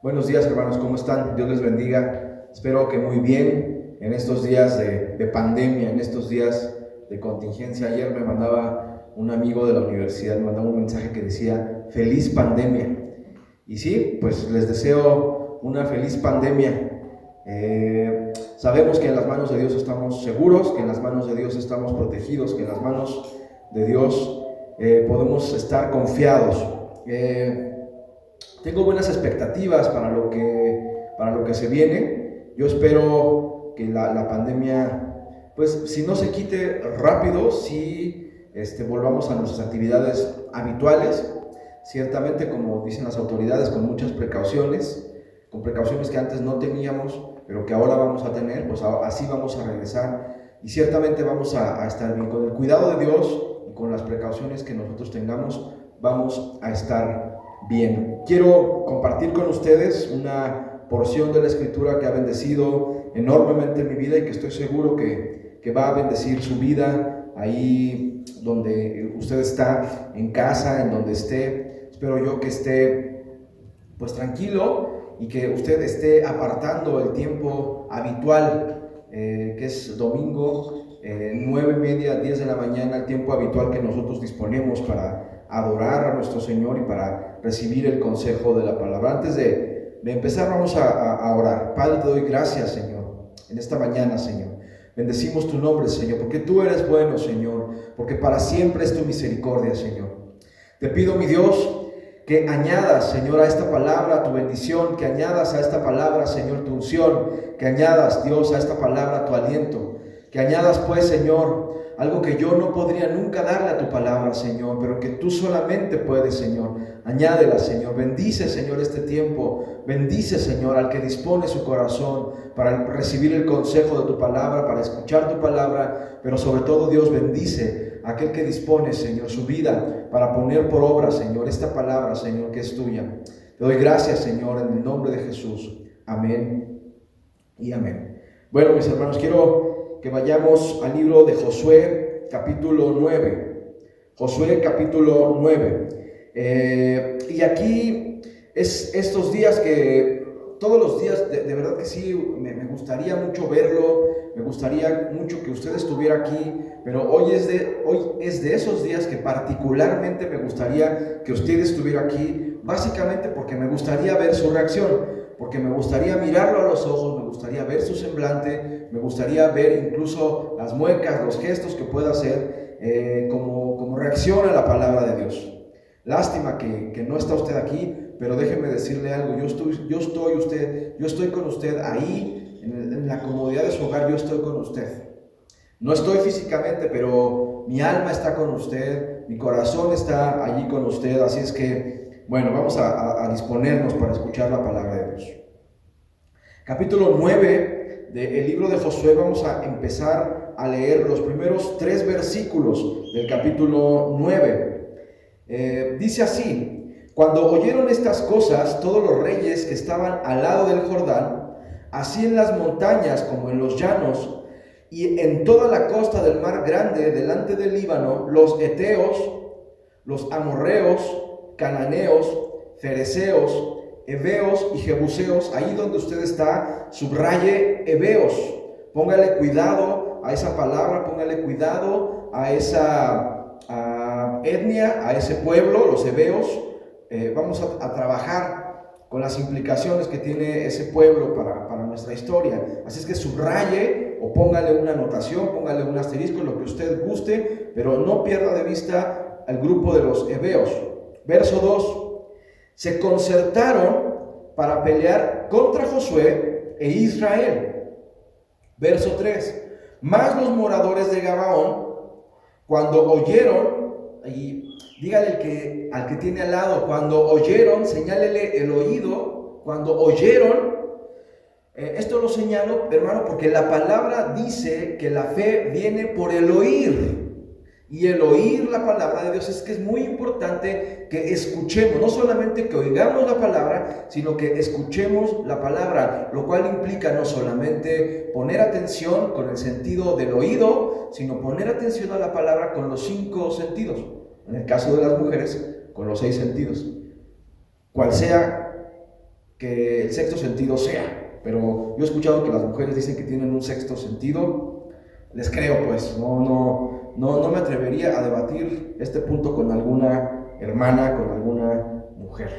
Buenos días, hermanos, ¿cómo están? Dios les bendiga. Espero que muy bien en estos días de pandemia, en estos días de contingencia. Ayer me mandaba un amigo de la universidad, me mandaba un mensaje que decía, feliz pandemia. Y sí, pues les deseo una feliz pandemia. Sabemos que en las manos de Dios estamos seguros, que en las manos de Dios estamos protegidos, que en las manos de Dios podemos estar confiados. Tengo buenas expectativas para lo que se viene. Yo espero que la pandemia, pues si no se quite rápido, si volvamos a nuestras actividades habituales, ciertamente como dicen las autoridades, con muchas precauciones, con precauciones que antes no teníamos, pero que ahora vamos a tener, pues así vamos a regresar y ciertamente vamos a estar bien. Con el cuidado de Dios y con las precauciones que nosotros tengamos, vamos a estar bien. Quiero compartir con ustedes una porción de la Escritura que ha bendecido enormemente mi vida y que estoy seguro que va a bendecir su vida ahí donde usted está, en casa, en donde esté. Espero yo que esté pues tranquilo y que usted esté apartando el tiempo habitual, que es domingo, 9:30, 10 de la mañana, el tiempo habitual que nosotros disponemos para adorar a nuestro Señor y para recibir el consejo de la palabra. Antes de empezar, vamos a orar. Padre, te doy gracias, Señor, en esta mañana, Señor. Bendecimos tu nombre, Señor, porque tú eres bueno, Señor, porque para siempre es tu misericordia, Señor. Te pido, mi Dios, que añadas, Señor, a esta palabra tu bendición, que añadas a esta palabra, Señor, tu unción, que añadas, Dios, a esta palabra tu aliento, que añadas, pues, Señor, algo que yo no podría nunca darle a tu palabra, Señor, pero que tú solamente puedes, Señor. Añádela, Señor. Bendice, Señor, este tiempo. Bendice, Señor, al que dispone su corazón para recibir el consejo de tu palabra, para escuchar tu palabra, pero sobre todo, Dios, bendice a aquel que dispone, Señor, su vida para poner por obra, Señor, esta palabra, Señor, que es tuya. Te doy gracias, Señor, en el nombre de Jesús. Amén y amén. Bueno, mis hermanos, quiero que vayamos al libro de Josué, capítulo 9. Josué, capítulo 9. Y aquí es estos días que, todos los días, de verdad que sí, me gustaría mucho verlo, me gustaría mucho que usted estuviera aquí, pero hoy es de esos días que particularmente me gustaría que usted estuviera aquí, básicamente porque me gustaría ver su reacción, porque me gustaría mirarlo a los ojos, me gustaría ver su semblante, me gustaría ver incluso las muecas, los gestos que pueda hacer, como reacción a la palabra de Dios. Lástima que no está usted aquí, pero déjeme decirle algo, yo estoy con usted ahí, en la comodidad de su hogar, yo estoy con usted. No estoy físicamente, pero mi alma está con usted, mi corazón está allí con usted, así es que, bueno, vamos a disponernos para escuchar la palabra de Dios. Capítulo 9 del libro de Josué, vamos a empezar a leer los primeros 3 versículos del capítulo 9. Dice así: cuando oyeron estas cosas, todos los reyes que estaban al lado del Jordán, así en las montañas como en los llanos, y en toda la costa del mar grande, delante del Líbano, los heteos, los amorreos, cananeos, fereceos, heveos y jebuseos, ahí donde usted está, subraye heveos. Póngale cuidado a esa palabra, póngale cuidado a esa etnia, a ese pueblo, los heveos. Vamos a trabajar con las implicaciones que tiene ese pueblo para nuestra historia. Así es que subraye o póngale una anotación, póngale un asterisco, lo que usted guste, pero no pierda de vista al grupo de los heveos. Verso 2. Se concertaron para pelear contra Josué e Israel. Verso 3. Mas los moradores de Gabaón, cuando oyeron, y dígale al que tiene al lado, cuando oyeron, señálele el oído, cuando oyeron, esto lo señalo, hermano, porque la palabra dice que la fe viene por el oír. Y el oír la palabra de Dios es muy importante que escuchemos, no solamente que oigamos la palabra, sino que escuchemos la palabra, lo cual implica no solamente poner atención con el sentido del oído, sino poner atención a la palabra con los 5 sentidos. En el caso de las mujeres, con los 6 sentidos. Cual sea que el sexto sentido sea, pero yo he escuchado que las mujeres dicen que tienen un sexto sentido. Les creo, pues, no me atrevería a debatir este punto con alguna hermana, con alguna mujer.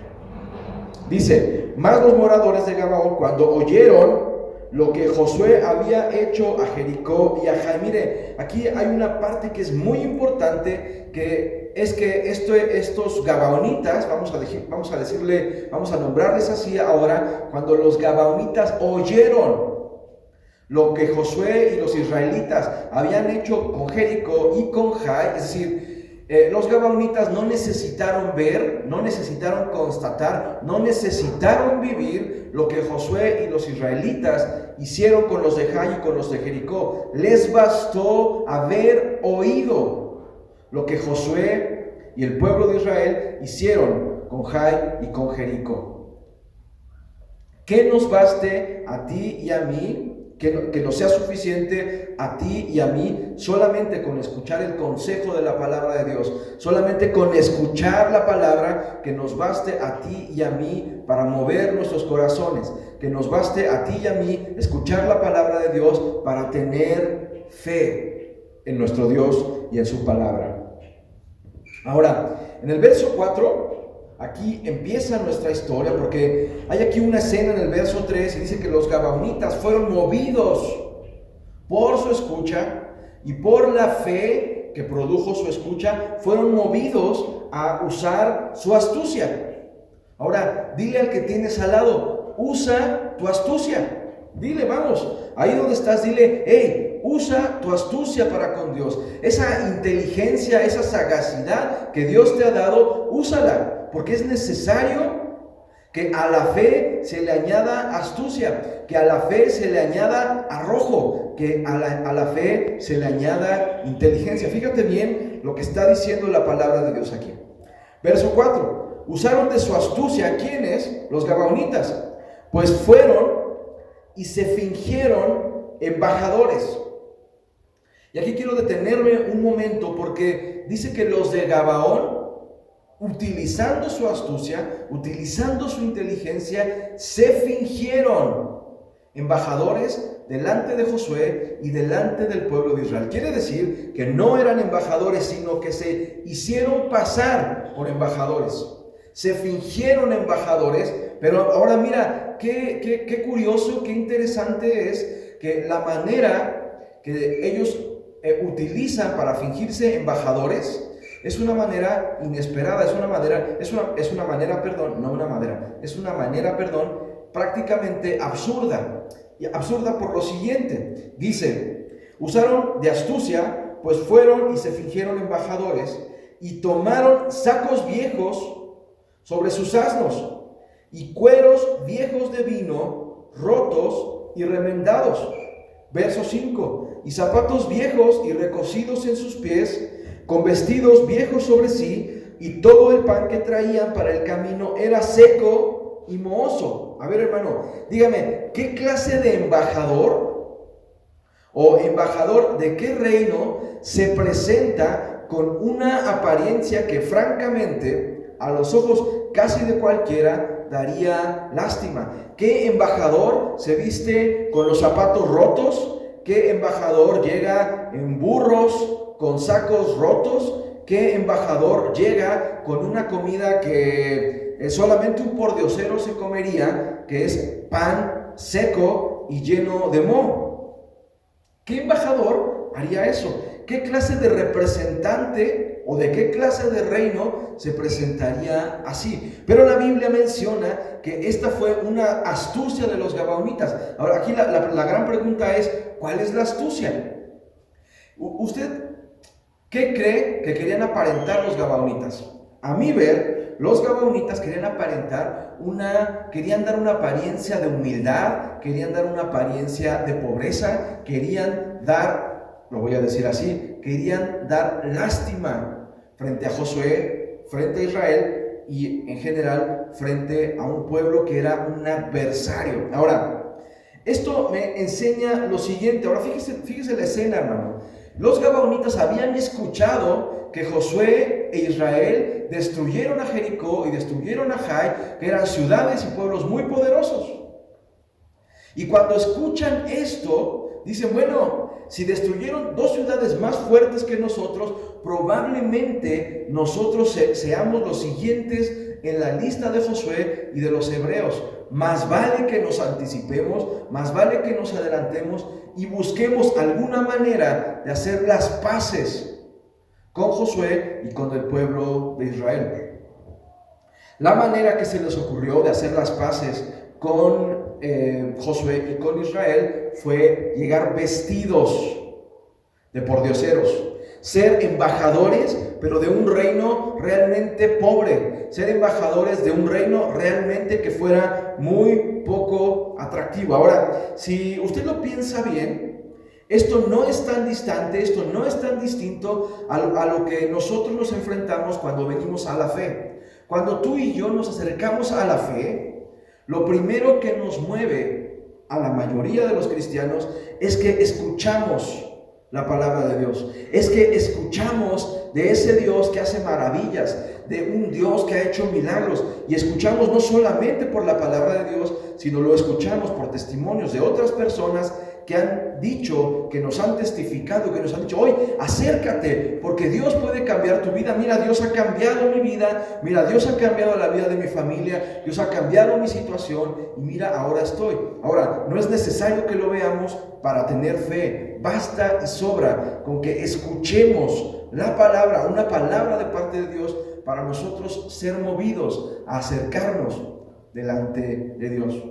Dice, más los moradores de Gabaón, cuando oyeron lo que Josué había hecho a Jericó y a Jai. Mire, aquí hay una parte que es muy importante, que es que estos gabaonitas, vamos a nombrarles así ahora, cuando los gabaonitas oyeron lo que Josué y los israelitas habían hecho con Jericó y con Jai, es decir, los gabaonitas no necesitaron ver, no necesitaron constatar, no necesitaron vivir lo que Josué y los israelitas hicieron con los de Jai y con los de Jericó. Les bastó haber oído lo que Josué y el pueblo de Israel hicieron con Jai y con Jericó. Que nos baste a ti y a mí, que nos sea suficiente a ti y a mí, solamente con escuchar el consejo de la palabra de Dios, solamente con escuchar la palabra, que nos baste a ti y a mí para mover nuestros corazones, que nos baste a ti y a mí escuchar la palabra de Dios para tener fe en nuestro Dios y en su palabra. Ahora, en el verso 4, aquí empieza nuestra historia, porque hay aquí una escena en el verso 3 y dice que los gabaonitas fueron movidos por su escucha y por la fe que produjo su escucha, fueron movidos a usar su astucia. Ahora, dile al que tienes al lado, usa tu astucia. Dile, vamos, ahí donde estás, dile, hey, usa tu astucia para con Dios. Esa inteligencia, esa sagacidad que Dios te ha dado, úsala, porque es necesario que a la fe se le añada astucia, que a la fe se le añada arrojo, que a la fe se le añada inteligencia. Fíjate bien lo que está diciendo la palabra de Dios aquí. Verso 4, usaron de su astucia, ¿quiénes? Los gabaonitas, pues fueron y se fingieron embajadores. Y aquí quiero detenerme un momento, porque dice que los de Gabaón, utilizando su astucia, utilizando su inteligencia, se fingieron embajadores delante de Josué y delante del pueblo de Israel. Quiere decir que no eran embajadores, sino que se hicieron pasar por embajadores. Se fingieron embajadores, pero ahora mira, qué curioso, qué interesante es que la manera que ellos utilizan para fingirse embajadores es una manera inesperada, es una manera prácticamente absurda. Y absurda por lo siguiente, dice, usaron de astucia, pues fueron y se fingieron embajadores y tomaron sacos viejos sobre sus asnos y cueros viejos de vino, rotos y remendados. Verso 5, y zapatos viejos y recocidos en sus pies, con vestidos viejos sobre sí, y todo el pan que traían para el camino era seco y mohoso. A ver, hermano, dígame, ¿qué clase de embajador o embajador de qué reino se presenta con una apariencia que francamente a los ojos casi de cualquiera daría lástima? ¿Qué embajador se viste con los zapatos rotos? ¿Qué embajador llega en burros con sacos rotos? ¿Qué embajador llega con una comida que solamente un pordiosero se comería, que es pan seco y lleno de moho? ¿Qué embajador haría eso? ¿Qué clase de representante o de qué clase de reino se presentaría así? Pero la Biblia menciona que esta fue una astucia de los gabaonitas. Ahora aquí la gran pregunta es, ¿cuál es la astucia? ¿Usted qué cree que querían aparentar los gabaonitas? A mi ver, los gabaonitas querían dar una apariencia de humildad, querían dar una apariencia de pobreza, querían dar, lo voy a decir así, querían dar lástima frente a Josué, frente a Israel y en general frente a un pueblo que era un adversario. Ahora, esto me enseña lo siguiente. Ahora fíjese la escena, hermano. Los gabaonitas habían escuchado que Josué e Israel destruyeron a Jericó y destruyeron a Jai, que eran ciudades y pueblos muy poderosos. Y cuando escuchan esto, dicen, bueno, si destruyeron dos ciudades más fuertes que nosotros, probablemente nosotros seamos los siguientes en la lista de Josué y de los hebreos. Más vale que nos anticipemos, más vale que nos adelantemos y busquemos alguna manera de hacer las paces con Josué y con el pueblo de Israel. La manera que se les ocurrió de hacer las paces con Josué y con Israel fue llegar vestidos de pordioseros, ser embajadores, pero de un reino realmente pobre, ser embajadores de un reino realmente que fuera muy poco atractivo. Ahora, si usted lo piensa bien, esto no es tan distante, esto no es tan distinto a lo que nosotros nos enfrentamos cuando venimos a la fe. Cuando tú y yo nos acercamos a la fe, lo primero que nos mueve a la mayoría de los cristianos es que escuchamos la palabra de Dios. Es que escuchamos de ese Dios que hace maravillas, de un Dios que ha hecho milagros. Y escuchamos no solamente por la palabra de Dios, sino lo escuchamos por testimonios de otras personas que han dicho, que nos han testificado, que nos han dicho, hoy acércate, porque Dios puede cambiar tu vida. Mira, Dios ha cambiado mi vida, mira, Dios ha cambiado la vida de mi familia, Dios ha cambiado mi situación y mira, ahora estoy. Ahora, no es necesario que lo veamos para tener fe, basta y sobra con que escuchemos la palabra, una palabra de parte de Dios, para nosotros ser movidos a acercarnos delante de Dios.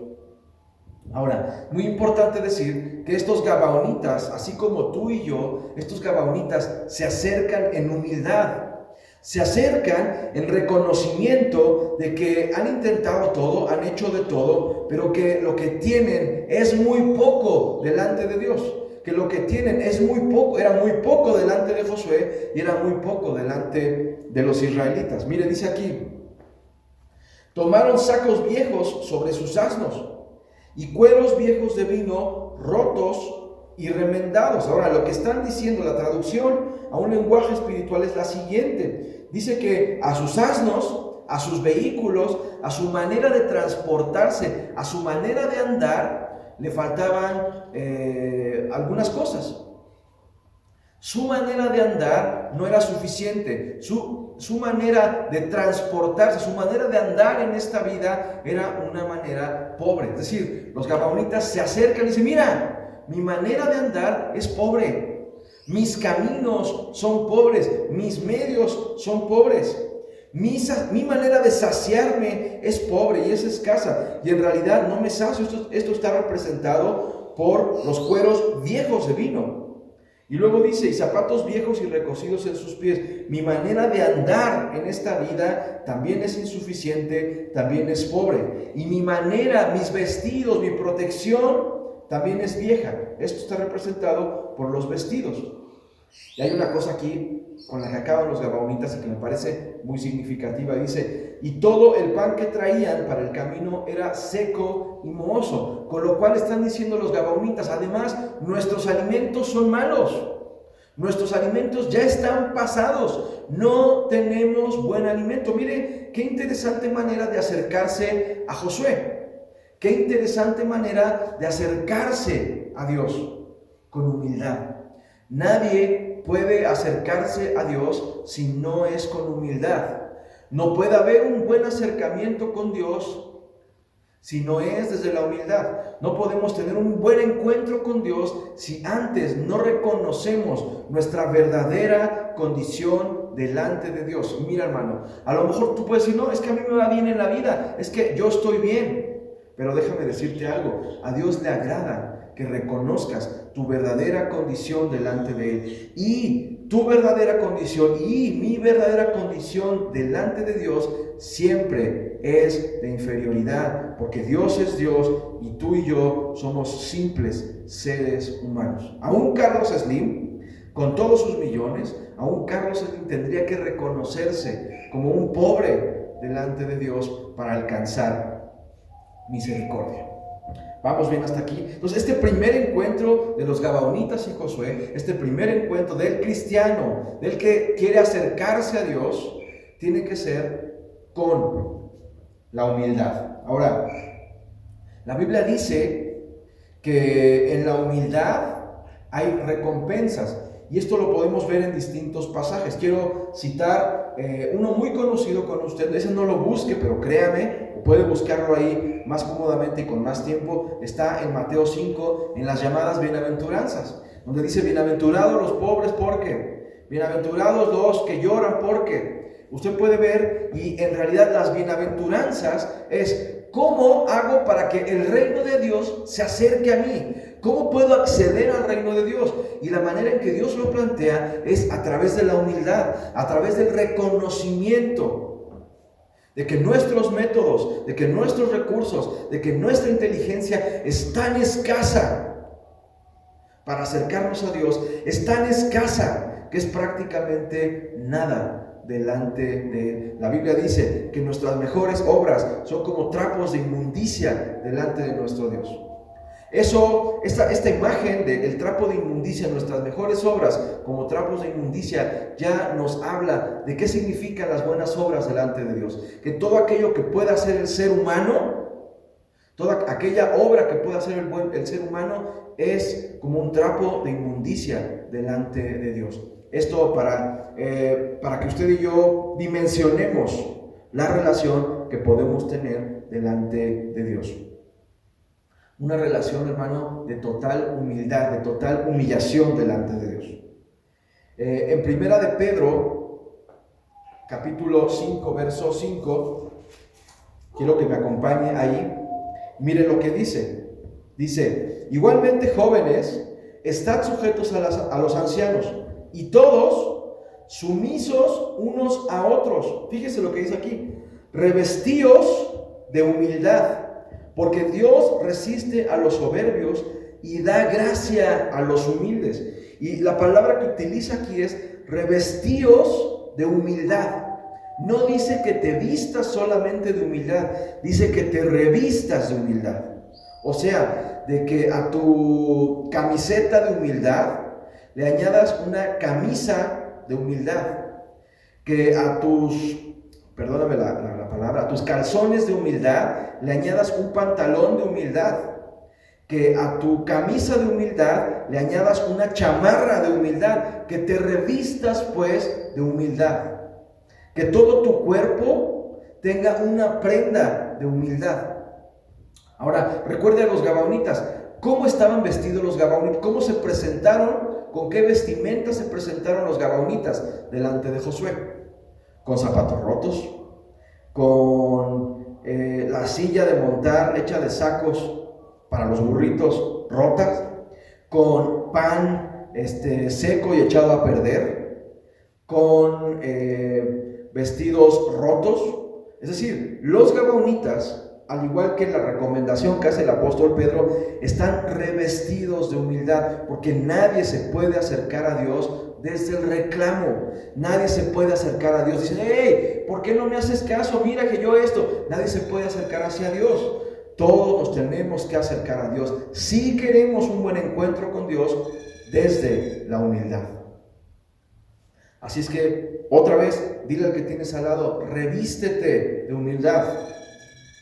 Ahora, muy importante decir que estos gabaonitas, así como tú y yo, estos gabaonitas se acercan en humildad, se acercan en reconocimiento de que han intentado todo, han hecho de todo, pero que lo que tienen es muy poco delante de Dios, que lo que tienen es muy poco, era muy poco delante de Josué y era muy poco delante de los israelitas. Mire, dice aquí, tomaron sacos viejos sobre sus asnos y cueros viejos de vino rotos y remendados. Ahora, lo que están diciendo, la traducción a un lenguaje espiritual es la siguiente. Dice que a sus asnos, a sus vehículos, a su manera de transportarse, a su manera de andar, le faltaban algunas cosas. Su manera de andar no era suficiente. Su manera de transportarse, su manera de andar en esta vida era una manera pobre. Es decir, los gabaonitas se acercan y dicen, mira, mi manera de andar es pobre, mis caminos son pobres, mis medios son pobres, mi manera de saciarme es pobre y es escasa, y en realidad no me sacio. Esto está representado por los cueros viejos de vino. Y luego dice, y zapatos viejos y recocidos en sus pies. Mi manera de andar en esta vida también es insuficiente, también es pobre. Y mi manera, mis vestidos, mi protección también es vieja. Esto está representado por los vestidos. Y hay una cosa aquí con la que acaban los gabaonitas y que me parece muy significativa. Dice, y todo el pan que traían para el camino era seco y mohoso. Con lo cual están diciendo los gabaonitas, además, nuestros alimentos son malos. Nuestros alimentos ya están pasados. No tenemos buen alimento. Mire, qué interesante manera de acercarse a Josué. Qué interesante manera de acercarse a Dios con humildad. Nadie puede acercarse a Dios si no es con humildad. No puede haber un buen acercamiento con Dios si no es desde la humildad. No podemos tener un buen encuentro con Dios si antes no reconocemos nuestra verdadera condición delante de Dios. Mira, hermano, a lo mejor tú puedes decir, no, es que a mí me va bien en la vida, es que yo estoy bien. Pero déjame decirte algo, a Dios le agrada que reconozcas tu verdadera condición delante de Él. Y tu verdadera condición y mi verdadera condición delante de Dios siempre es de inferioridad, porque Dios es Dios y tú y yo somos simples seres humanos. Aún Carlos Slim, con todos sus millones, aún Carlos Slim tendría que reconocerse como un pobre delante de Dios para alcanzar misericordia. ¿Vamos bien hasta aquí? Entonces, este primer encuentro de los Gabaonitas y Josué, este primer encuentro del cristiano, del que quiere acercarse a Dios, tiene que ser con la humildad. Ahora, la Biblia dice que en la humildad hay recompensas, y esto lo podemos ver en distintos pasajes. Quiero citar uno muy conocido con usted, ese no lo busque, pero créame, puede buscarlo ahí más cómodamente y con más tiempo. Está en Mateo 5, en las llamadas bienaventuranzas, donde dice: bienaventurados los pobres, porque bienaventurados los que lloran, porque. Usted puede ver, y en realidad las bienaventuranzas es: ¿cómo hago para que el reino de Dios se acerque a mí? ¿Cómo puedo acceder al reino de Dios? Y la manera en que Dios lo plantea es a través de la humildad, a través del reconocimiento de que nuestros métodos, de que nuestros recursos, de que nuestra inteligencia es tan escasa para acercarnos a Dios, es tan escasa que es prácticamente nada delante de Él. La Biblia dice que nuestras mejores obras son como trapos de inmundicia delante de nuestro Dios. Esta imagen del trapo de inmundicia, nuestras mejores obras como trapos de inmundicia, ya nos habla de qué significan las buenas obras delante de Dios. Que todo aquello que pueda hacer el ser humano, toda aquella obra que pueda hacer el ser humano, es como un trapo de inmundicia delante de Dios. Esto para que usted y yo dimensionemos la relación que podemos tener delante de Dios. Una relación, hermano, de total humildad, de total humillación delante de Dios. En Primera de Pedro, capítulo 5, verso 5, quiero que me acompañe ahí. Mire lo que dice. Dice: igualmente, jóvenes, estad sujetos a los ancianos, y todos sumisos unos a otros. Fíjese lo que dice aquí: revestíos de humildad, porque Dios resiste a los soberbios y da gracia a los humildes. Y la palabra que utiliza aquí es revestíos de humildad. No dice que te vistas solamente de humildad, dice que te revistas de humildad. O sea, de que a tu camiseta de humildad le añadas una camisa de humildad, que a tus, perdóname la palabra, a tus calzones de humildad le añadas un pantalón de humildad, que a tu camisa de humildad le añadas una chamarra de humildad, que te revistas pues de humildad, que todo tu cuerpo tenga una prenda de humildad. Ahora, recuerde a los gabaonitas. ¿Cómo estaban vestidos los gabaonitas? ¿Cómo se presentaron? ¿Con qué vestimenta se presentaron los gabaonitas delante de Josué? Con zapatos rotos, con la silla de montar hecha de sacos para los burritos rotas, con pan seco y echado a perder, con vestidos rotos. Es decir, los gabaonitas, al igual que la recomendación que hace el apóstol Pedro, están revestidos de humildad, porque nadie se puede acercar a Dios desde el reclamo. Nadie se puede acercar a Dios. Dicen: hey, ¿por qué no me haces caso? Mira que yo esto. Nadie se puede acercar hacia Dios. Todos nos tenemos que acercar a Dios si queremos un buen encuentro con Dios desde la humildad. Así es que, otra vez, dile al que tienes al lado: revístete de humildad.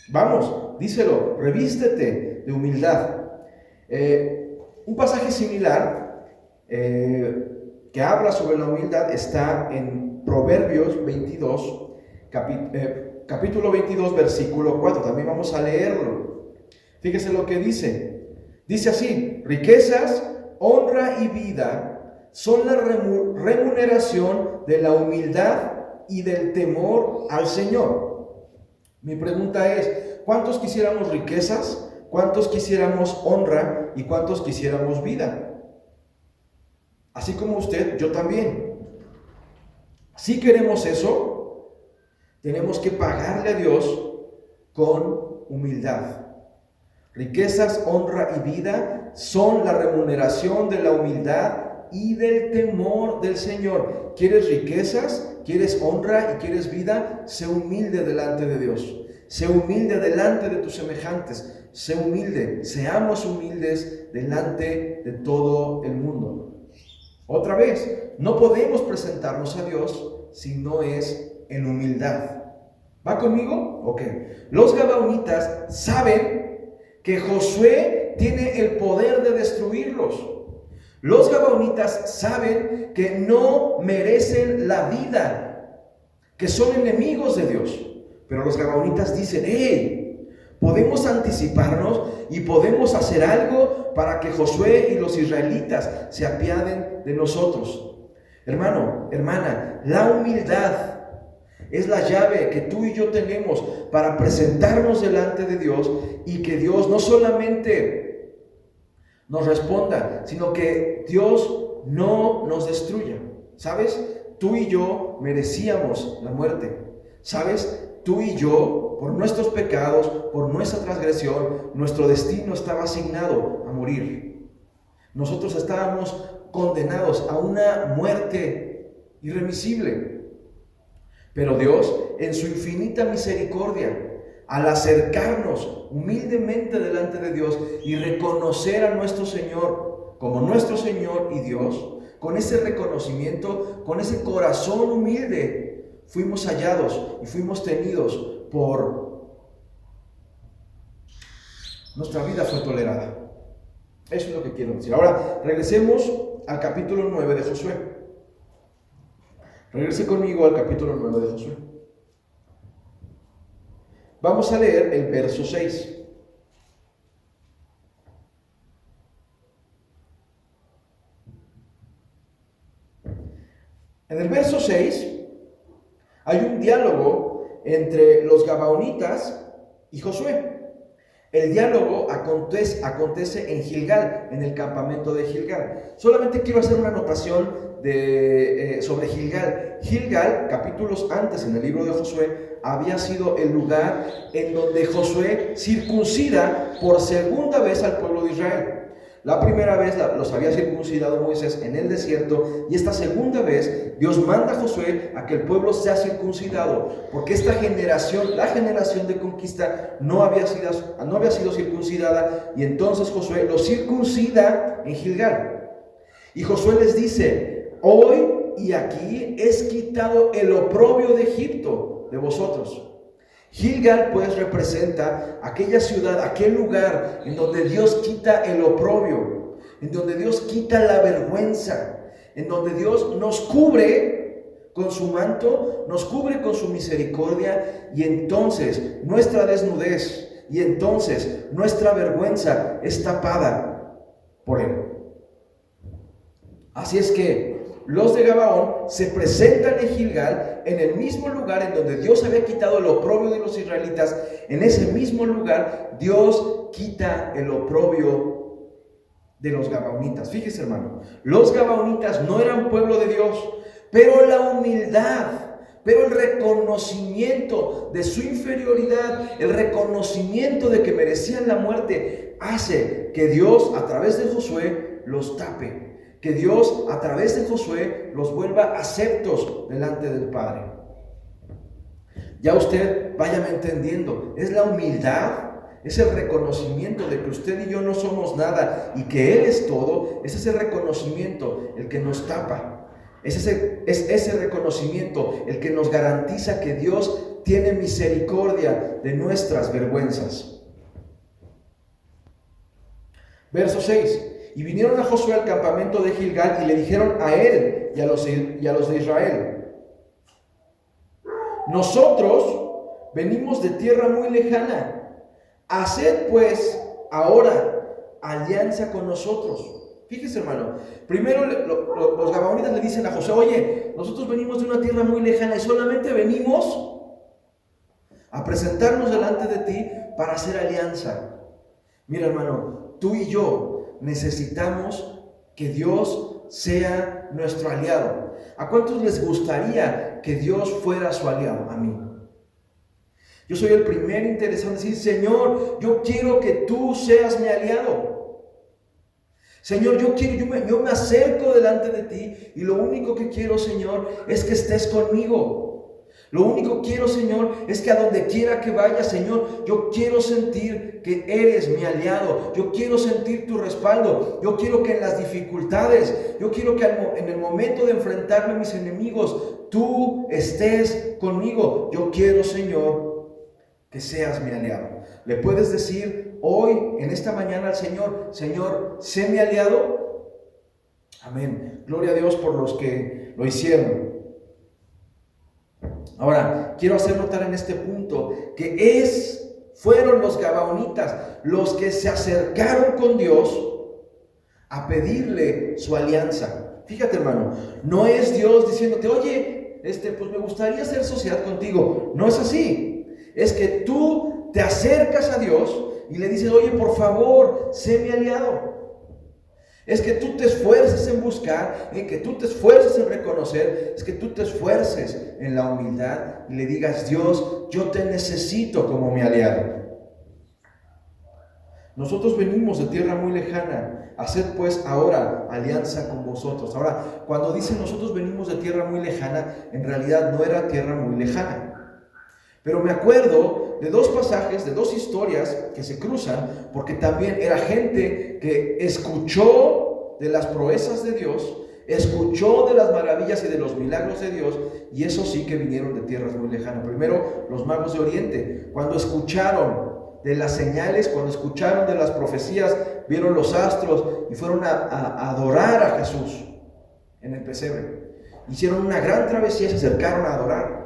Vamos, díselo, revístete de humildad. Un pasaje similar que habla sobre la humildad está en Proverbios 22, capítulo 22, versículo 4. También vamos a leerlo. Fíjese lo que dice. Dice así: riquezas, honra y vida son la remuneración de la humildad y del temor al Señor. Mi pregunta es: ¿cuántos quisiéramos riquezas? ¿Cuántos quisiéramos honra? ¿Y cuántos quisiéramos vida? Así como usted, yo también. Si queremos eso, tenemos que pagarle a Dios con humildad. Riquezas, honra y vida son la remuneración de la humildad y del temor del Señor. ¿Quieres riquezas? ¿Quieres honra y quieres vida? Sé humilde delante de Dios. Sé humilde delante de tus semejantes. sé humilde, seamos humildes delante de todo el mundo. Otra vez, no podemos presentarnos a Dios si no es en humildad. ¿Va conmigo? Ok. Los gabaonitas saben que Josué tiene el poder de destruirlos. Los gabaonitas saben que no merecen la vida, que son enemigos de Dios. Pero los gabaonitas dicen, hey, podemos anticiparnos y podemos hacer algo para que Josué y los israelitas se apiaden de nosotros. Hermano, hermana, la humildad es la llave que tú y yo tenemos para presentarnos delante de Dios y que Dios no solamente nos responda, sino que Dios no nos destruya. ¿Sabes? Tú y yo merecíamos la muerte. ¿Sabes? Tú y yo, por nuestros pecados, por nuestra transgresión, nuestro destino estaba asignado a morir. Nosotros estábamos condenados a una muerte irremisible. Pero Dios, en su infinita misericordia, al acercarnos humildemente delante de Dios y reconocer a nuestro Señor como nuestro Señor y Dios, con ese reconocimiento, con ese corazón humilde, fuimos hallados y fuimos tenidos por... Nuestra vida fue tolerada. Eso es lo que quiero decir. Ahora, regresemos al capítulo 9 de Josué. Regrese conmigo al capítulo 9 de Josué. Vamos a leer el verso 6. En el verso 6 hay un diálogo entre los gabaonitas y Josué. El diálogo acontece en Gilgal, en el campamento de Gilgal. Solamente quiero hacer una anotación sobre Gilgal. Gilgal, capítulos antes en el libro de Josué, había sido el lugar en donde Josué circuncida por segunda vez al pueblo de Israel. La primera vez los había circuncidado Moisés en el desierto, y esta segunda vez Dios manda a Josué a que el pueblo sea circuncidado, porque esta generación, la generación de conquista, no había sido circuncidada, y entonces Josué los circuncida en Gilgal. Y Josué les dice: hoy y aquí es quitado el oprobio de Egipto de vosotros. Gilgal pues representa aquella ciudad, aquel lugar en donde Dios quita el oprobio, en donde Dios quita la vergüenza, en donde Dios nos cubre con su manto, nos cubre con su misericordia, y entonces nuestra desnudez y entonces nuestra vergüenza es tapada por Él. Así es que los de Gabaón se presentan en Gilgal, en el mismo lugar en donde Dios había quitado el oprobio de los israelitas. En ese mismo lugar Dios quita el oprobio de los gabaonitas. Fíjese, hermano, los gabaonitas no eran pueblo de Dios, pero la humildad, pero el reconocimiento de su inferioridad, el reconocimiento de que merecían la muerte, hace que Dios a través de Josué los tape. Que Dios a través de Josué los vuelva aceptos delante del Padre. Ya usted váyame entendiendo, es la humildad, es el reconocimiento de que usted y yo no somos nada y que Él es todo. Es ese reconocimiento el que nos tapa. Es ese reconocimiento el que nos garantiza que Dios tiene misericordia de nuestras vergüenzas. Verso 6. Y vinieron a Josué al campamento de Gilgal y le dijeron a él y a los de Israel: nosotros venimos de tierra muy lejana. Haced pues ahora alianza con nosotros. Fíjese, hermano, primero los gabaonitas le dicen a Josué: oye, nosotros venimos de una tierra muy lejana y solamente venimos a presentarnos delante de ti para hacer alianza. Mira, hermano, tú y yo necesitamos que Dios sea nuestro aliado. ¿A cuántos les gustaría que Dios fuera su aliado? A mí. Yo soy el primer interesado en decir: Señor, yo quiero que tú seas mi aliado. Señor, yo me acerco delante de ti y lo único que quiero, Señor, es que estés conmigo. Lo único que quiero, Señor, es que a donde quiera que vaya, Señor, yo quiero sentir que eres mi aliado. Yo quiero sentir tu respaldo. Yo quiero que en las dificultades, yo quiero que en el momento de enfrentarme a mis enemigos, tú estés conmigo. Yo quiero, Señor, que seas mi aliado. ¿Le puedes decir hoy, en esta mañana al Señor, Señor, sé mi aliado? Amén. Gloria a Dios por los que lo hicieron. Ahora, quiero hacer notar en este punto que fueron los gabaonitas los que se acercaron con Dios a pedirle su alianza. Fíjate, hermano, no es Dios diciéndote, oye, pues me gustaría hacer sociedad contigo. No es así. Es que tú te acercas a Dios y le dices, oye, por favor, sé mi aliado. Es que tú te esfuerces en buscar, que tú te esfuerces en reconocer, es que tú te esfuerces en la humildad y le digas, Dios, yo te necesito como mi aliado. Nosotros venimos de tierra muy lejana, haced pues ahora alianza con vosotros. Ahora, cuando dicen nosotros venimos de tierra muy lejana, en realidad no era tierra muy lejana. Pero me acuerdo de dos pasajes, de dos historias que se cruzan, porque también era gente que escuchó de las proezas de Dios, escuchó de las maravillas y de los milagros de Dios, y eso sí que vinieron de tierras muy lejanas. Primero, los magos de Oriente, cuando escucharon de las señales, cuando escucharon de las profecías, vieron los astros y fueron a adorar a Jesús en el pesebre. Hicieron una gran travesía y se acercaron a adorar.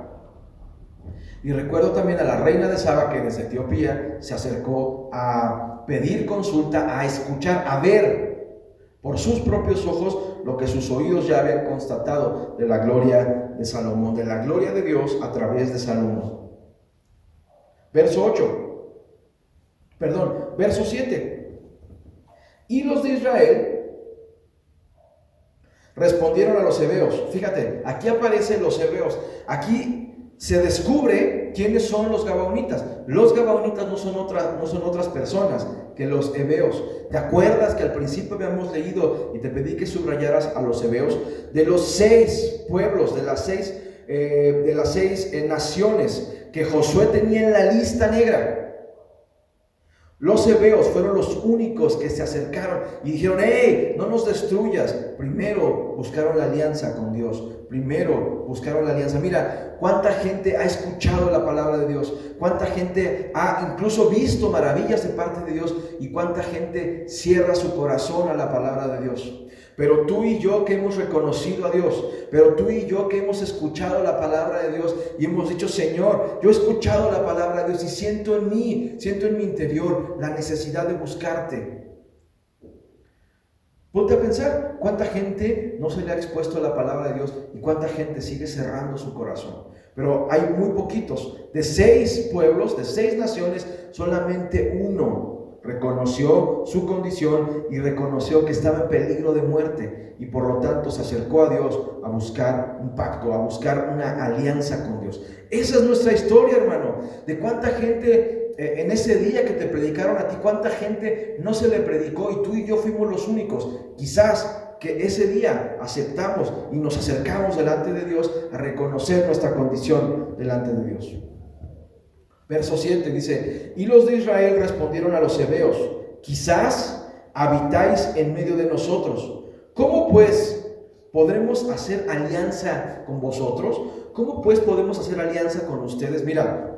Y recuerdo también a la reina de Saba, que desde Etiopía se acercó a pedir consulta, a escuchar, a ver por sus propios ojos lo que sus oídos ya habían constatado de la gloria de Salomón, de la gloria de Dios a través de Salomón. Verso 7. Y los de Israel respondieron a los hebeos. Fíjate, aquí aparecen los hebeos. Aquí se descubre quiénes son los gabaonitas. Los gabaonitas no son otras personas que los hebeos. ¿Te acuerdas que al principio habíamos leído y te pedí que subrayaras a los hebeos? De los 6 pueblos, de las seis naciones que Josué tenía en la lista negra. Los hebeos fueron los únicos que se acercaron y dijeron, ¡hey, no nos destruyas! Primero buscaron la alianza con Dios. Primero buscaron la alianza. Mira, cuánta gente ha escuchado la palabra de Dios. Cuánta gente ha incluso visto maravillas de parte de Dios. Y cuánta gente cierra su corazón a la palabra de Dios. Pero tú y yo que hemos reconocido a Dios, pero tú y yo que hemos escuchado la palabra de Dios y hemos dicho, Señor, yo he escuchado la palabra de Dios y siento en mi interior la necesidad de buscarte. Ponte a pensar cuánta gente no se le ha expuesto a la palabra de Dios y cuánta gente sigue cerrando su corazón. Pero hay muy poquitos. De 6 pueblos, de 6 naciones, solamente uno reconoció su condición y reconoció que estaba en peligro de muerte y por lo tanto se acercó a Dios a buscar un pacto, a buscar una alianza con Dios. Esa es nuestra historia, hermano, de cuánta gente en ese día que te predicaron a ti, cuánta gente no se le predicó y tú y yo fuimos los únicos. Quizás que ese día aceptamos y nos acercamos delante de Dios a reconocer nuestra condición delante de Dios. Verso 7 dice, y los de Israel respondieron a los hebeos, quizás habitáis en medio de nosotros. ¿Cómo pues podremos hacer alianza con vosotros? ¿Cómo pues podemos hacer alianza con ustedes? Mira,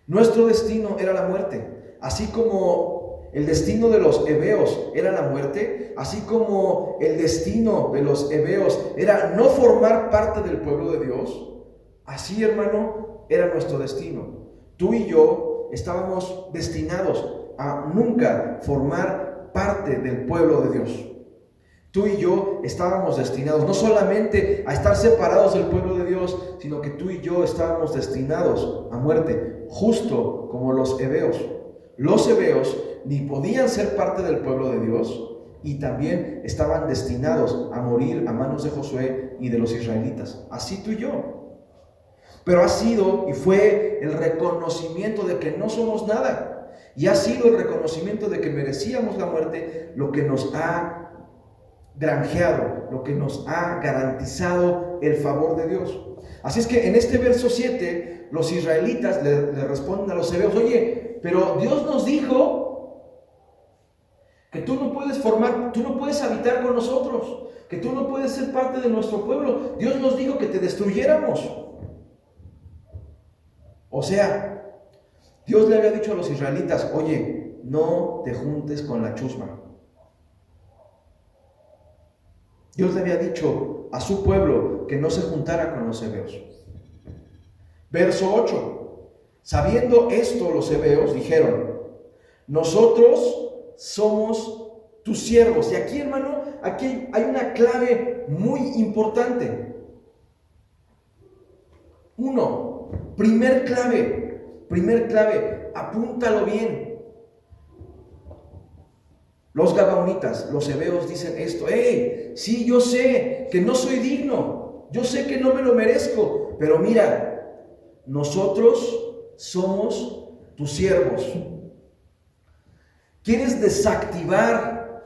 nuestro destino era la muerte, así como el destino de los hebeos era la muerte, así como el destino de los hebeos era no formar parte del pueblo de Dios, así, hermano, era nuestro destino. Tú y yo estábamos destinados a nunca formar parte del pueblo de Dios. Tú y yo estábamos destinados no solamente a estar separados del pueblo de Dios, sino que tú y yo estábamos destinados a muerte, justo como los hebeos. Los hebeos ni podían ser parte del pueblo de Dios y también estaban destinados a morir a manos de Josué y de los israelitas. Así tú y yo. Pero ha sido y fue el reconocimiento de que no somos nada. Y ha sido el reconocimiento de que merecíamos la muerte lo que nos ha granjeado, lo que nos ha garantizado el favor de Dios. Así es que en este verso 7, los israelitas le responden a los hebeos: oye, pero Dios nos dijo que tú no puedes habitar con nosotros, que tú no puedes ser parte de nuestro pueblo. Dios nos dijo que te destruyéramos. O sea, Dios le había dicho a los israelitas: oye, no te juntes con la chusma. Dios le había dicho a su pueblo que no se juntara con los hebeos. Verso 8. Sabiendo esto, los hebeos dijeron: nosotros somos tus siervos. Y aquí, hermano, aquí hay una clave muy importante. Primer clave, apúntalo bien. Los gabaonitas, los hebeos dicen esto: hey, sí, yo sé que no soy digno, yo sé que no me lo merezco, pero mira, nosotros somos tus siervos. ¿Quieres desactivar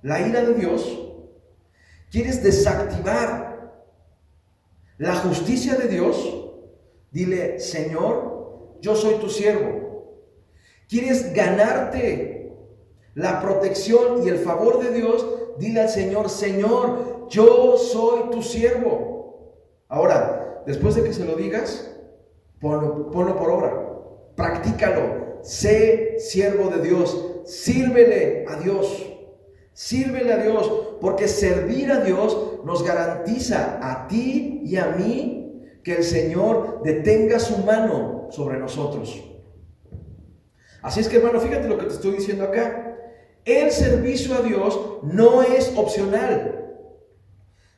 la ira de Dios? ¿Quieres desactivar la justicia de Dios? Dile: Señor, yo soy tu siervo. ¿Quieres ganarte la protección y el favor de Dios? Dile al Señor: Señor, yo soy tu siervo. Ahora, después de que se lo digas, ponlo por obra, practícalo, sé siervo de Dios, sírvele a Dios, porque servir a Dios nos garantiza a ti y a mí que el Señor detenga su mano sobre nosotros. Así es que, hermano, fíjate lo que te estoy diciendo acá. El servicio a Dios no es opcional.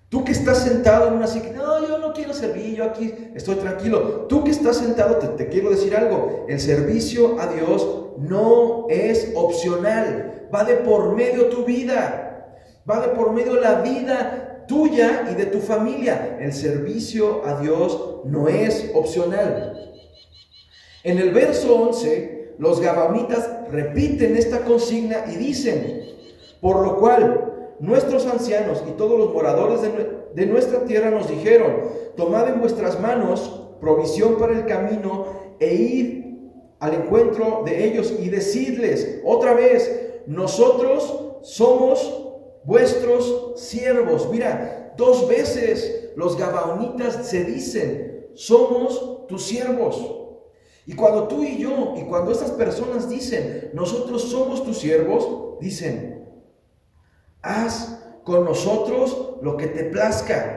Tú que estás sentado en una silla: no, yo no quiero servir, yo aquí estoy tranquilo. Tú que estás sentado, te quiero decir algo: el servicio a Dios no es opcional. Va de por medio tu vida, va de por medio la vida tuya y de tu familia. El servicio a Dios no es opcional. En el verso 11, los gabaonitas repiten esta consigna y dicen: por lo cual nuestros ancianos y todos los moradores de nuestra tierra nos dijeron: tomad en vuestras manos provisión para el camino e id al encuentro de ellos y decidles otra vez: nosotros somos vuestros siervos. Mira, 2 veces los gabaonitas se dicen: somos tus siervos. Y cuando tú y yo, y cuando estas personas dicen: nosotros somos tus siervos, dicen: haz con nosotros lo que te plazca.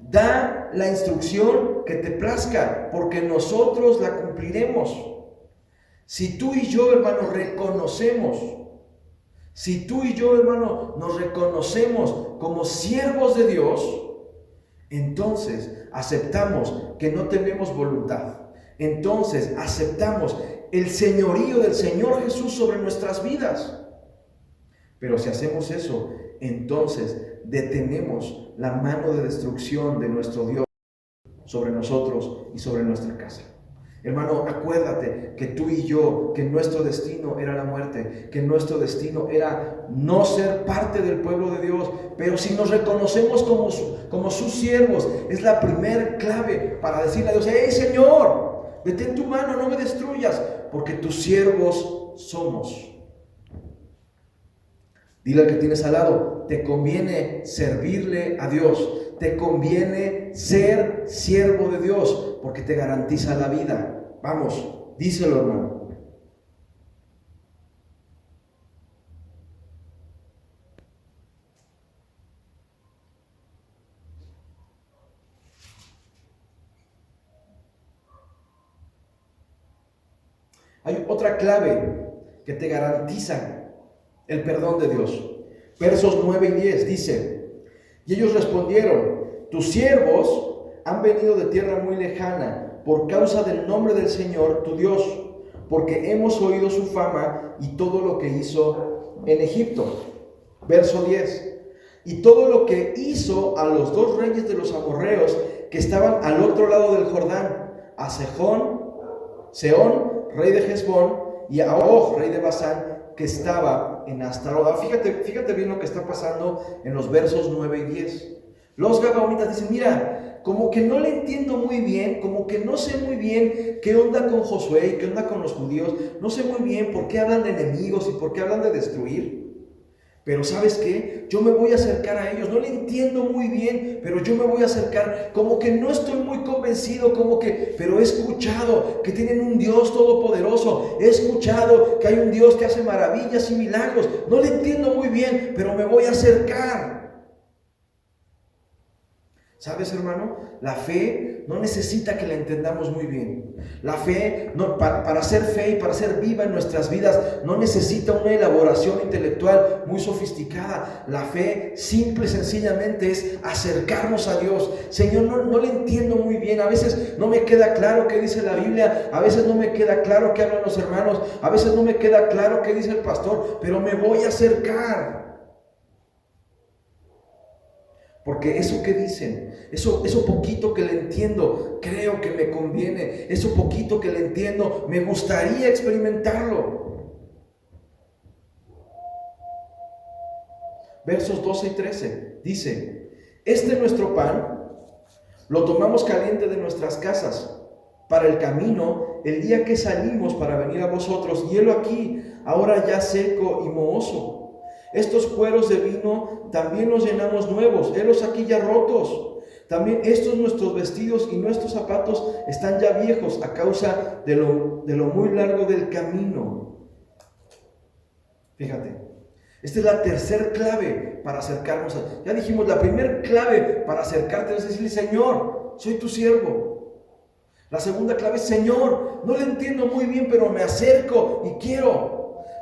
Da la instrucción que te plazca, porque nosotros la cumpliremos. Si tú y yo, hermano, nos reconocemos como siervos de Dios, entonces aceptamos que no tenemos voluntad. Entonces aceptamos el señorío del Señor Jesús sobre nuestras vidas. Pero si hacemos eso, entonces detenemos la mano de destrucción de nuestro Dios sobre nosotros y sobre nuestra casa. Hermano, acuérdate que tú y yo, que nuestro destino era la muerte, que nuestro destino era no ser parte del pueblo de Dios. Pero si nos reconocemos como sus siervos, es la primera clave para decirle a Dios: hey, Señor, detén tu mano, no me destruyas, porque tus siervos somos. Dile al que tienes al lado: te conviene servirle a Dios, te conviene ser siervo de Dios, porque te garantiza la vida. Vamos, díselo, hermano. Hay otra clave que te garantiza el perdón de Dios. Versos 9 y 10 dice: y ellos respondieron: tus siervos han venido de tierra muy lejana por causa del nombre del Señor tu Dios, porque hemos oído su fama y todo lo que hizo en Egipto. Verso 10: y todo lo que hizo a los 2 reyes de los amorreos que estaban al otro lado del Jordán, a Sehón, rey de Hesbón, y a Og, rey de Basán, que estaba en Astarot. Fíjate bien lo que está pasando en los versos 9 y 10. Los gabaonitas dicen, mira, como que no le entiendo muy bien, como que no sé muy bien qué onda con Josué y qué onda con los judíos, no sé muy bien por qué hablan de enemigos y por qué hablan de destruir. Pero ¿sabes qué? Yo me voy a acercar a ellos, no le entiendo muy bien, pero yo me voy a acercar, como que no estoy muy convencido, pero he escuchado que tienen un Dios todopoderoso, he escuchado que hay un Dios que hace maravillas y milagros, no le entiendo muy bien, pero me voy a acercar. ¿Sabes, hermano? La fe no necesita que la entendamos muy bien. La fe, para ser fe y para ser viva en nuestras vidas, no necesita una elaboración intelectual muy sofisticada. La fe, simple y sencillamente, es acercarnos a Dios. Señor, no le entiendo muy bien. A veces no me queda claro qué dice la Biblia. A veces no me queda claro qué hablan los hermanos. A veces no me queda claro qué dice el pastor. Pero me voy a acercar. Porque eso que dicen, eso poquito que le entiendo, creo que me conviene. Eso poquito que le entiendo, me gustaría experimentarlo. Versos 12 y 13 dice: este nuestro pan lo tomamos caliente de nuestras casas para el camino, el día que salimos para venir a vosotros, y helo aquí, ahora ya seco y mohoso. Estos cueros de vino también los llenamos nuevos, helos aquí ya rotos. También estos nuestros vestidos y nuestros zapatos están ya viejos a causa de lo muy largo del camino. Fíjate, esta es la tercera clave para acercarnos a... Ya dijimos, la primera clave para acercarte es decirle: Señor, soy tu siervo. La segunda clave es: Señor, no le entiendo muy bien, pero me acerco y quiero.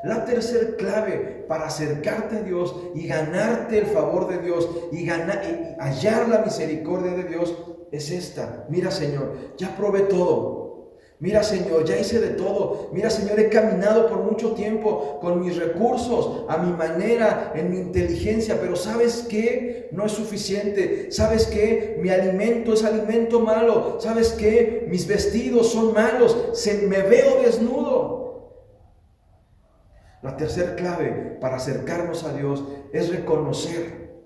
La tercera clave para acercarte a Dios y ganarte el favor de Dios y hallar la misericordia de Dios es esta: mira, Señor, ya probé todo. Mira, Señor, ya hice de todo. Mira, Señor, he caminado por mucho tiempo con mis recursos, a mi manera, en mi inteligencia, pero ¿sabes qué? No es suficiente. ¿Sabes qué? Mi alimento es alimento malo. ¿Sabes qué? Mis vestidos son malos. Me veo desnudo. La tercera clave para acercarnos a Dios es reconocer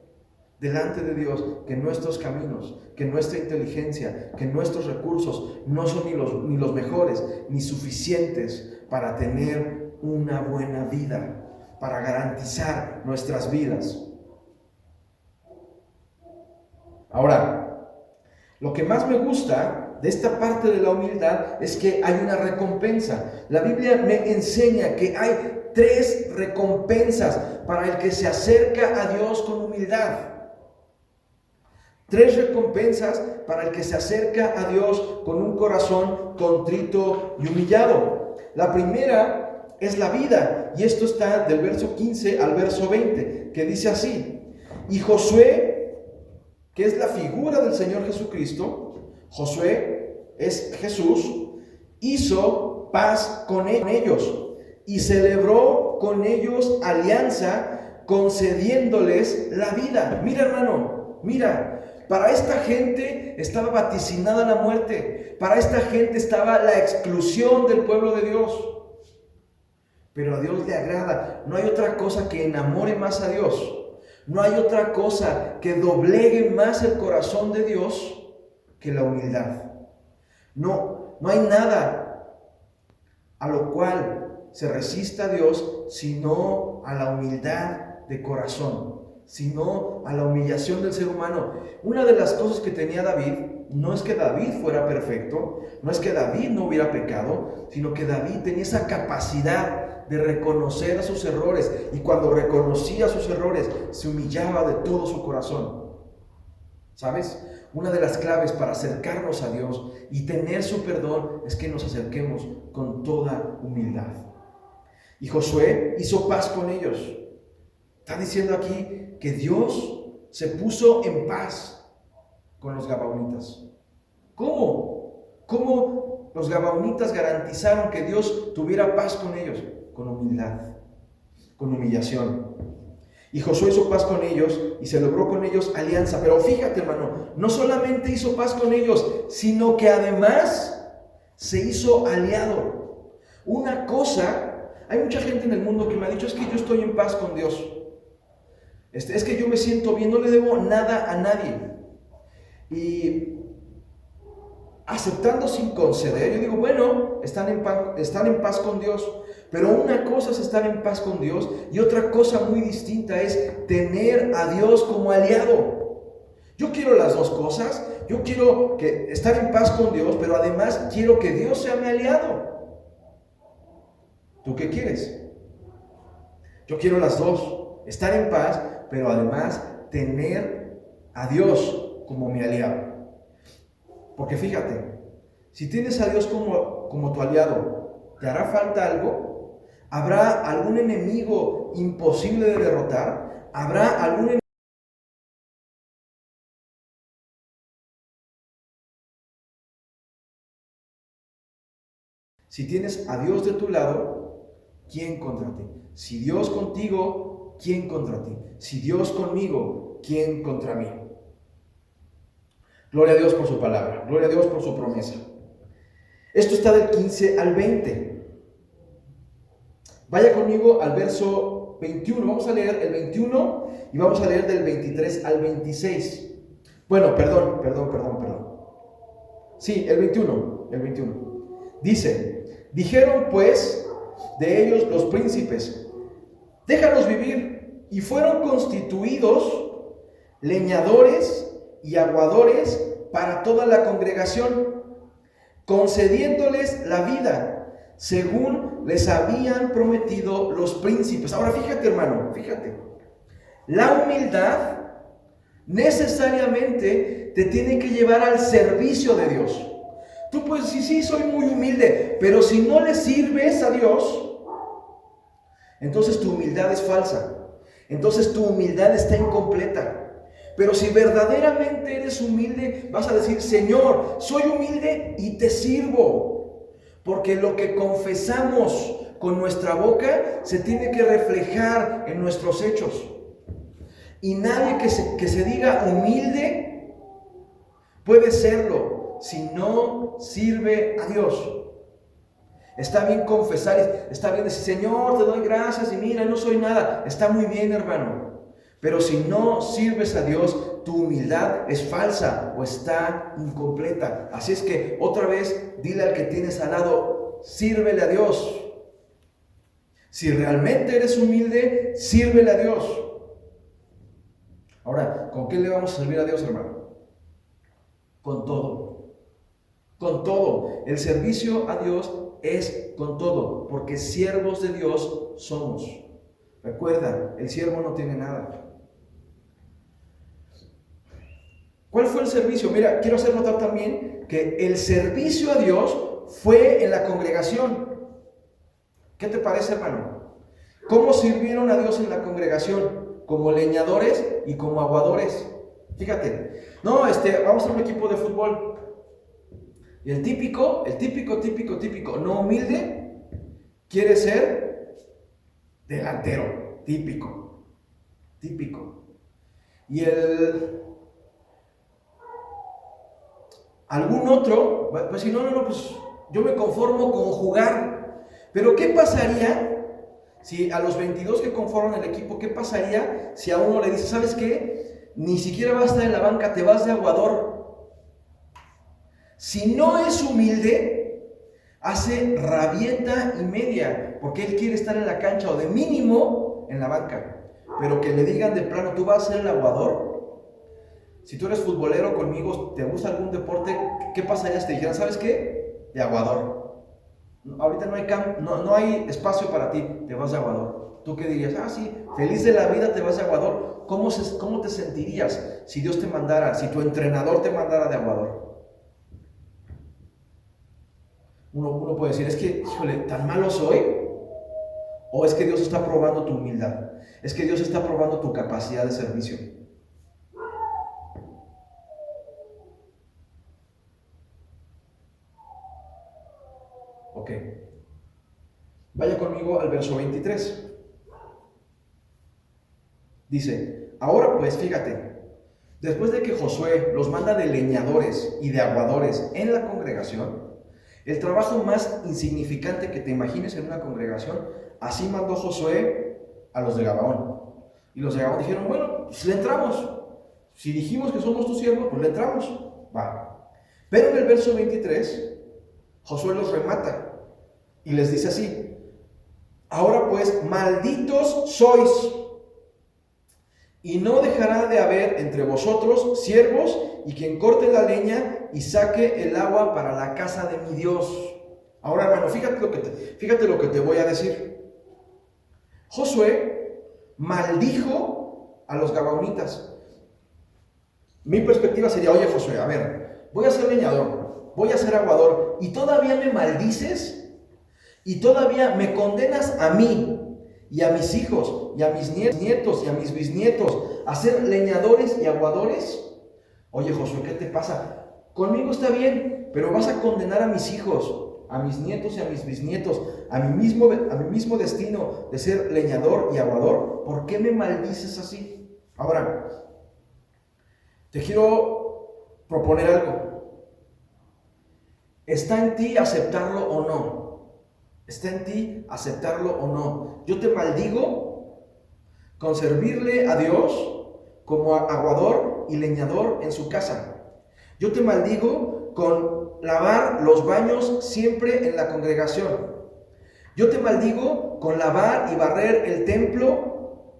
delante de Dios que nuestros caminos, que nuestra inteligencia, que nuestros recursos no son ni los mejores ni suficientes para tener una buena vida, para garantizar nuestras vidas. Ahora, lo que más me gusta de esta parte de la humildad es que hay una recompensa. La Biblia me enseña que hay 3 recompensas para el que se acerca a Dios con humildad. 3 recompensas para el que se acerca a Dios con un corazón contrito y humillado. La primera es la vida, y esto está del verso 15 al verso 20, que dice así: y Josué, que es la figura del Señor Jesucristo, Josué es Jesús, hizo paz con ellos y celebró con ellos alianza, concediéndoles la vida. Mira, hermano, mira, para esta gente estaba vaticinada la muerte, para esta gente estaba la exclusión del pueblo de Dios. Pero a Dios le agrada. No hay otra cosa que enamore más a Dios. No hay otra cosa que doblegue más el corazón de Dios que la humildad. No hay nada a lo cual se resista a Dios sino a la humildad de corazón, sino a la humillación del ser humano. Una de las cosas que tenía David no es que David fuera perfecto, no es que David no hubiera pecado, sino que David tenía esa capacidad de reconocer a sus errores, y cuando reconocía sus errores se humillaba de todo su corazón. ¿Sabes? Una de las claves para acercarnos a Dios y tener su perdón es que nos acerquemos con toda humildad. Y Josué hizo paz con ellos. Está diciendo aquí que Dios se puso en paz con los gabaonitas. ¿Cómo? ¿Cómo los gabaonitas garantizaron que Dios tuviera paz con ellos? Con humildad, con humillación. Y Josué hizo paz con ellos y celebró con ellos alianza. Pero fíjate, hermano, no solamente hizo paz con ellos, sino que además se hizo aliado. Una cosa... Hay mucha gente en el mundo que me ha dicho: es que yo estoy en paz con Dios. Es que yo me siento bien, no le debo nada a nadie. y aceptando sin conceder. Yo digo, bueno, están en paz con Dios, pero una cosa es estar en paz con Dios y otra cosa muy distinta es tener a Dios como aliado. Yo quiero las dos cosas. Yo quiero estar en paz con Dios, pero además quiero que Dios sea mi aliado. ¿Tú qué quieres? Yo quiero las dos, estar en paz, pero además tener a Dios como mi aliado. Porque fíjate, si tienes a Dios como tu aliado, ¿te hará falta algo? ¿Habrá algún enemigo imposible de derrotar? ¿Habrá algún enemigo? Si tienes a Dios de tu lado, ¿quién contra ti? Si Dios contigo, ¿quién contra ti? Si Dios conmigo, ¿quién contra mí? Gloria a Dios por su palabra, gloria a Dios por su promesa. Esto está del 15 al 20. Vaya conmigo al verso 21. Vamos a leer el 21 y vamos a leer del 23 al 26. Bueno, perdón. Sí, el 21. Dice, dijeron pues de ellos los príncipes, déjanos vivir, y fueron constituidos leñadores y aguadores para toda la congregación, concediéndoles la vida, según les habían prometido los príncipes. Ahora fíjate, hermano, fíjate. La humildad necesariamente te tiene que llevar al servicio de Dios. Tú puedes decir, sí, soy muy humilde, pero si no le sirves a Dios, entonces tu humildad es falsa. Entonces tu humildad está incompleta. Pero si verdaderamente eres humilde, vas a decir, Señor, soy humilde y te sirvo. Porque lo que confesamos con nuestra boca se tiene que reflejar en nuestros hechos. Y nadie que se diga humilde puede serlo si no sirve a Dios. Está bien confesar, está bien decir, Señor, te doy gracias y mira, no soy nada. Está muy bien, hermano. Pero si no sirves a Dios, tu humildad es falsa o está incompleta. Así es que otra vez dile al que tienes al lado, sírvele a Dios. Si realmente eres humilde, sírvele a Dios. Ahora, ¿con qué le vamos a servir a Dios, hermano? Con todo. Con todo. El servicio a Dios es con todo, porque siervos de Dios somos. Recuerda, el siervo no tiene nada. ¿Cuál fue el servicio? Mira, quiero hacer notar también que el servicio a Dios fue en la congregación. ¿Qué te parece, hermano? ¿Cómo sirvieron a Dios en la congregación? Como leñadores y como aguadores. Fíjate, no, vamos a un equipo de fútbol. Y el típico, no humilde, quiere ser delantero, típico. Y algún otro va a decir, no, pues yo me conformo con jugar. Pero ¿qué pasaría si a los 22 que conforman el equipo, qué pasaría si a uno le dice, ¿sabes qué? Ni siquiera vas a estar en la banca, te vas de aguador. Si no es humilde, hace rabieta y media, porque él quiere estar en la cancha o de mínimo en la banca. Pero que le digan de plano, ¿tú vas a ser el aguador? Si tú eres futbolero conmigo, ¿te gusta algún deporte? ¿Qué pasaría si te dijeran, ¿sabes qué? De aguador. Ahorita no hay espacio para ti, te vas de aguador. ¿Tú qué dirías? Ah, sí, feliz de la vida te vas de aguador. ¿Cómo te sentirías si Dios te mandara, si tu entrenador te mandara de aguador? Uno puede decir, es que, híjole, ¿tan malo soy? ¿O es que Dios está probando tu humildad? ¿Es que Dios está probando tu capacidad de servicio? Ok. Vaya conmigo al verso 23. Dice, ahora pues fíjate, después de que Josué los manda de leñadores y de aguadores en la congregación, el trabajo más insignificante que te imagines en una congregación, así mandó Josué a los de Gabaón. Y los de Gabaón dijeron, bueno, pues le entramos. Si dijimos que somos tus siervos, pues le entramos. Va. Pero en el verso 23, Josué los remata y les dice así: ahora pues, malditos sois, y no dejará de haber entre vosotros siervos, y quien corte la leña y saque el agua para la casa de mi Dios. Ahora, hermano, fíjate lo que te voy a decir. Josué maldijo a los gabaonitas. Mi perspectiva sería: oye, Josué, a ver, voy a ser leñador, voy a ser aguador, y todavía me maldices, y todavía me condenas a mí, y a mis hijos, y a mis nietos, y a mis bisnietos, a ser leñadores y aguadores. Oye, Josué, ¿qué te pasa? Conmigo está bien, pero vas a condenar a mis hijos, a mis nietos y a mis bisnietos, a mi mismo destino de ser leñador y aguador. ¿Por qué me maldices así? Ahora, te quiero proponer algo. ¿Está en ti aceptarlo o no? ¿Está en ti aceptarlo o no? Yo te maldigo con servirle a Dios como aguador y leñador en su casa. Yo te maldigo con lavar los baños siempre en la congregación. Yo te maldigo con lavar y barrer el templo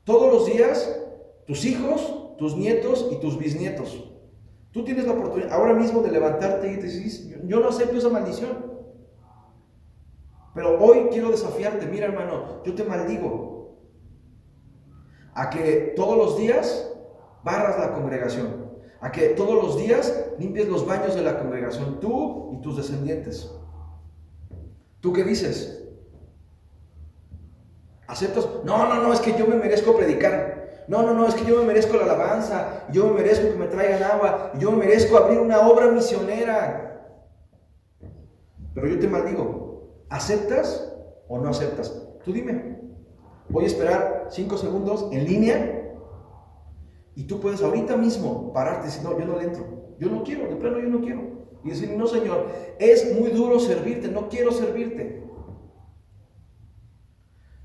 todos los días, tus hijos, tus nietos y tus bisnietos. Tú tienes la oportunidad ahora mismo de levantarte y decir: yo no acepto esa maldición. Pero hoy quiero desafiarte. Mira, hermano, yo te maldigo a que todos los días barras la congregación, a que todos los días limpies los baños de la congregación, tú y tus descendientes. ¿Tú qué dices? ¿Aceptas? No, es que yo me merezco predicar. No, es que yo me merezco la alabanza, yo me merezco que me traigan agua, yo me merezco abrir una obra misionera. Pero yo te maldigo. ¿Aceptas o no aceptas? Tú dime. Voy a esperar 5 segundos en línea y tú puedes ahorita mismo pararte y decir: no, yo no le entro. Yo no quiero, de plano yo no quiero. Y decir: no, Señor, es muy duro servirte, no quiero servirte.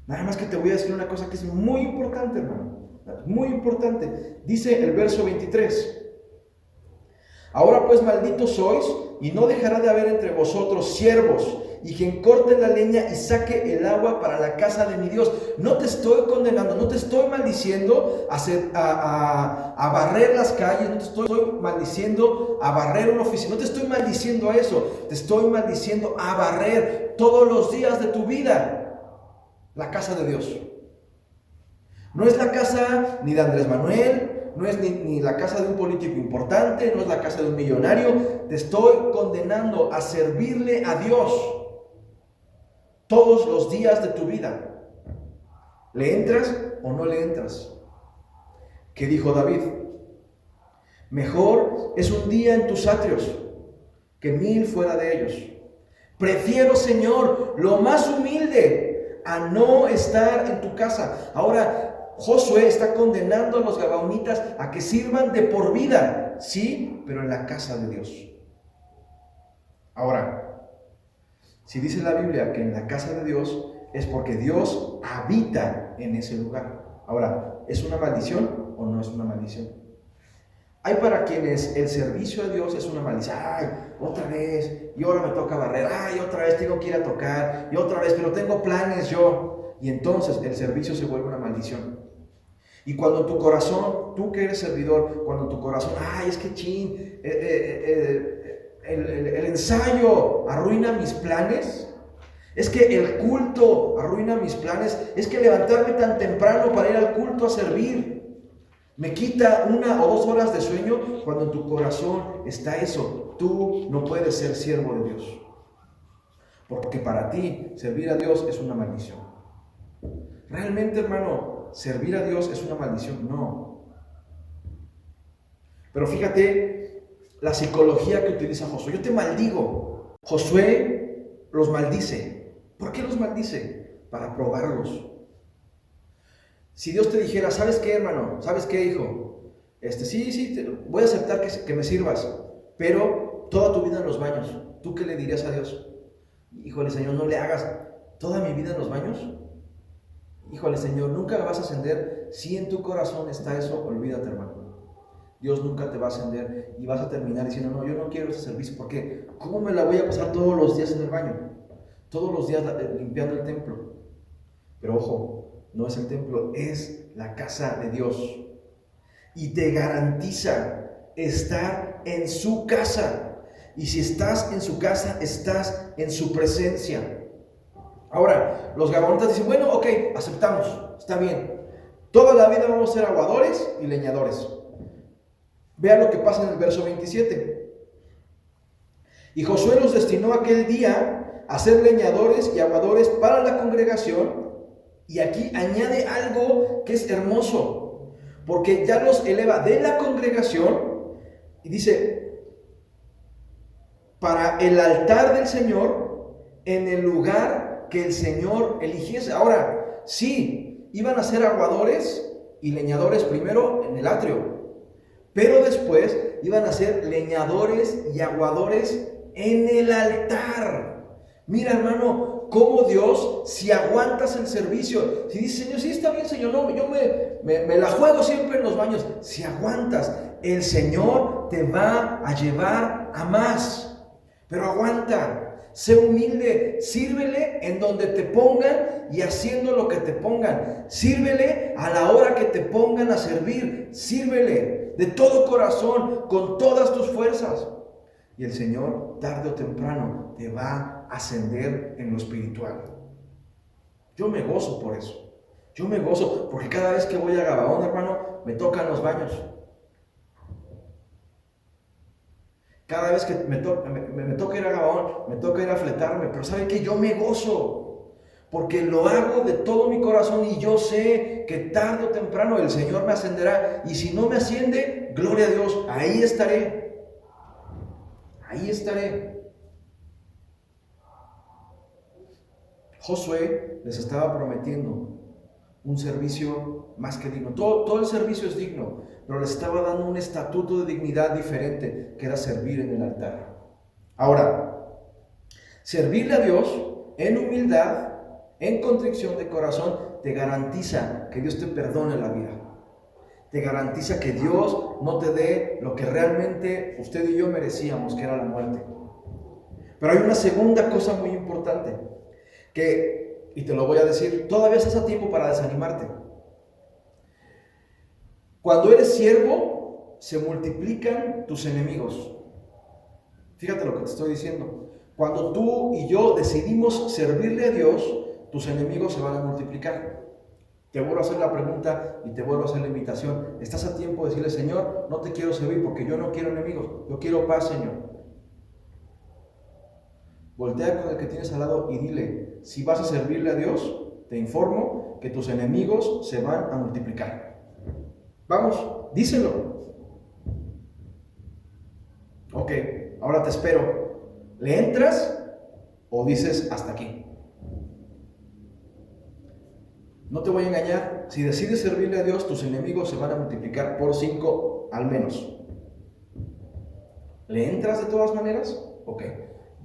Nada más que te voy a decir una cosa que es muy importante, hermano. Muy importante. Dice el verso 23. Ahora pues, malditos sois, y no dejará de haber entre vosotros siervos, y quien corte la leña y saque el agua para la casa de mi Dios. No te estoy condenando, no te estoy maldiciendo a barrer las calles, no te estoy maldiciendo a barrer una oficina, no te estoy maldiciendo a eso, te estoy maldiciendo a barrer todos los días de tu vida la casa de Dios. No es la casa ni de Andrés Manuel, no es ni la casa de un político importante, no es la casa de un millonario. Te estoy condenando a servirle a Dios todos los días de tu vida. ¿Le entras o no le entras? ¿Qué dijo David? Mejor es un día en tus atrios que 1000 fuera de ellos. Prefiero, Señor, lo más humilde a no estar en tu casa. Ahora, Josué está condenando a los gabaonitas a que sirvan de por vida, sí, pero en la casa de Dios. Ahora, si dice la Biblia que en la casa de Dios, es porque Dios habita en ese lugar. Ahora, ¿es una maldición o no es una maldición? Hay para quienes el servicio a Dios es una maldición. Ay, otra vez, y ahora me toca barrer. Ay, otra vez tengo que ir a tocar. Y otra vez, pero tengo planes yo. Y entonces el servicio se vuelve una maldición. Y cuando tu corazón, tú que eres servidor, cuando tu corazón, ay, es que chin, el ensayo arruina mis planes, es que el culto arruina mis planes, es que levantarme tan temprano para ir al culto a servir me quita 1 o 2 horas de sueño. Cuando en tu corazón está eso, tú no puedes ser siervo de Dios, porque para ti servir a Dios es una maldición. Realmente, hermano, servir a Dios es una maldición. No. Pero fíjate la psicología que utiliza Josué. Yo te maldigo. Josué los maldice. ¿Por qué los maldice? Para probarlos. Si Dios te dijera: ¿sabes qué, hermano? ¿Sabes qué, hijo? Sí, voy a aceptar que me sirvas, pero toda tu vida en los baños. ¿Tú qué le dirías a Dios? Híjole, Señor, no le hagas toda mi vida en los baños. Híjole, Señor, nunca me vas a ascender. Si en tu corazón está eso, olvídate, hermano. Dios nunca te va a ascender y vas a terminar diciendo, no, yo no quiero ese servicio, porque ¿cómo me la voy a pasar todos los días en el baño? Todos los días limpiando el templo. Pero ojo, no es el templo, es la casa de Dios. Y te garantiza estar en su casa. Y si estás en su casa, estás en su presencia. Ahora, los gabaonitas dicen, bueno, ok, aceptamos, está bien. Toda la vida vamos a ser aguadores y leñadores. Vean lo que pasa en el verso 27. Y Josué los destinó aquel día a ser leñadores y aguadores para la congregación. Y aquí añade algo que es hermoso, porque ya los eleva de la congregación y dice, para el altar del Señor, en el lugar que el Señor eligiese. Ahora, sí, iban a ser aguadores y leñadores primero en el atrio, pero después iban a ser leñadores y aguadores en el altar. Mira, hermano, cómo Dios, si aguantas el servicio, si dices, Señor, sí está bien, Señor, no, yo me la juego siempre en los baños. Si aguantas, el Señor te va a llevar a más. Pero aguanta, sé humilde, sírvele en donde te pongan y haciendo lo que te pongan. Sírvele a la hora que te pongan a servir. Sírvele de todo corazón, con todas tus fuerzas. Y el Señor, tarde o temprano, te va a ascender en lo espiritual. Yo me gozo por eso. Yo me gozo porque cada vez que voy a Gabaón, hermano, me tocan los baños. Cada vez que me toca ir a Gabaón, me toca ir a fletarme, pero ¿saben qué? Yo me gozo, porque lo hago de todo mi corazón y yo sé que tarde o temprano el Señor me ascenderá, y si no me asciende, gloria a Dios, ahí estaré. Ahí estaré. Josué les estaba prometiendo un servicio más que digno. Todo el servicio es digno, pero les estaba dando un estatuto de dignidad diferente, que era servir en el altar. Ahora, servirle a Dios en humildad, en contrición de corazón, te garantiza que Dios te perdone la vida. Te garantiza que Dios no te dé lo que realmente usted y yo merecíamos, que era la muerte. Pero hay una segunda cosa muy importante, y te lo voy a decir, todavía estás a tiempo para desanimarte. Cuando eres siervo, se multiplican tus enemigos. Fíjate lo que te estoy diciendo. Cuando tú y yo decidimos servirle a Dios, tus enemigos se van a multiplicar. Te vuelvo a hacer la pregunta y te vuelvo a hacer la invitación. ¿Estás a tiempo de decirle, Señor, no te quiero servir porque yo no quiero enemigos, yo quiero paz, Señor? Voltea con el que tienes al lado y dile, si vas a servirle a Dios, te informo que tus enemigos se van a multiplicar. Vamos, díselo. Ok, ahora te espero. ¿Le entras o dices hasta aquí? No te voy a engañar, si decides servirle a Dios, tus enemigos se van a multiplicar por 5 al menos. ¿Le entras de todas maneras? Ok.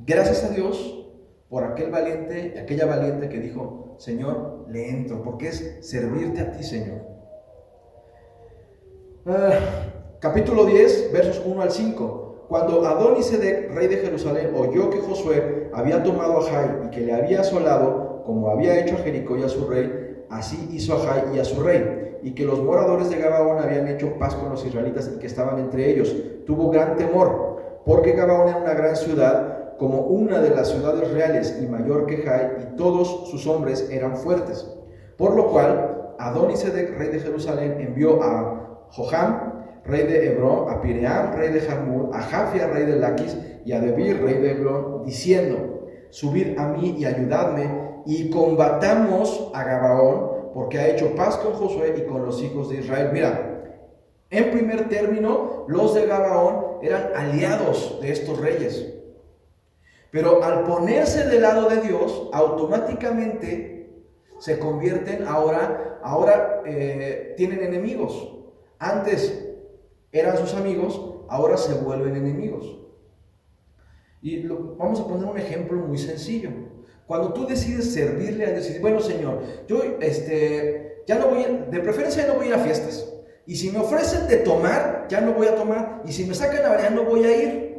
Gracias a Dios por aquella valiente que dijo, Señor, le entro, porque es servirte a ti, Señor. Capítulo 10, versos 1 al 5. Cuando Adonisedec, rey de Jerusalén, oyó que Josué había tomado a Jai y que le había asolado, como había hecho a Jericó y a su rey, así hizo a Jai y a su rey, y que los moradores de Gabaón habían hecho paz con los israelitas y que estaban entre ellos, tuvo gran temor, porque Gabaón era una gran ciudad, como una de las ciudades reales y mayor que Jai, y todos sus hombres eran fuertes. Por lo cual, Adonisedec, rey de Jerusalén, envió a Joham, rey de Hebrón, a Piream, rey de Jarmut, a Jafia, rey de Laquis, y a Debir, rey de Eglón, diciendo, subid a mí y ayudadme, y combatamos a Gabaón, porque ha hecho paz con Josué y con los hijos de Israel. Mira, en primer término, los de Gabaón eran aliados de estos reyes. Pero al ponerse del lado de Dios, automáticamente se convierten ahora tienen enemigos. Antes eran sus amigos, ahora se vuelven enemigos. Y vamos a poner un ejemplo muy sencillo. Cuando tú decides servirle a Dios, bueno, Señor, yo ya no voy, de preferencia no voy a ir a fiestas. Y si me ofrecen de tomar, ya no voy a tomar. Y si me sacan a ya no voy a ir.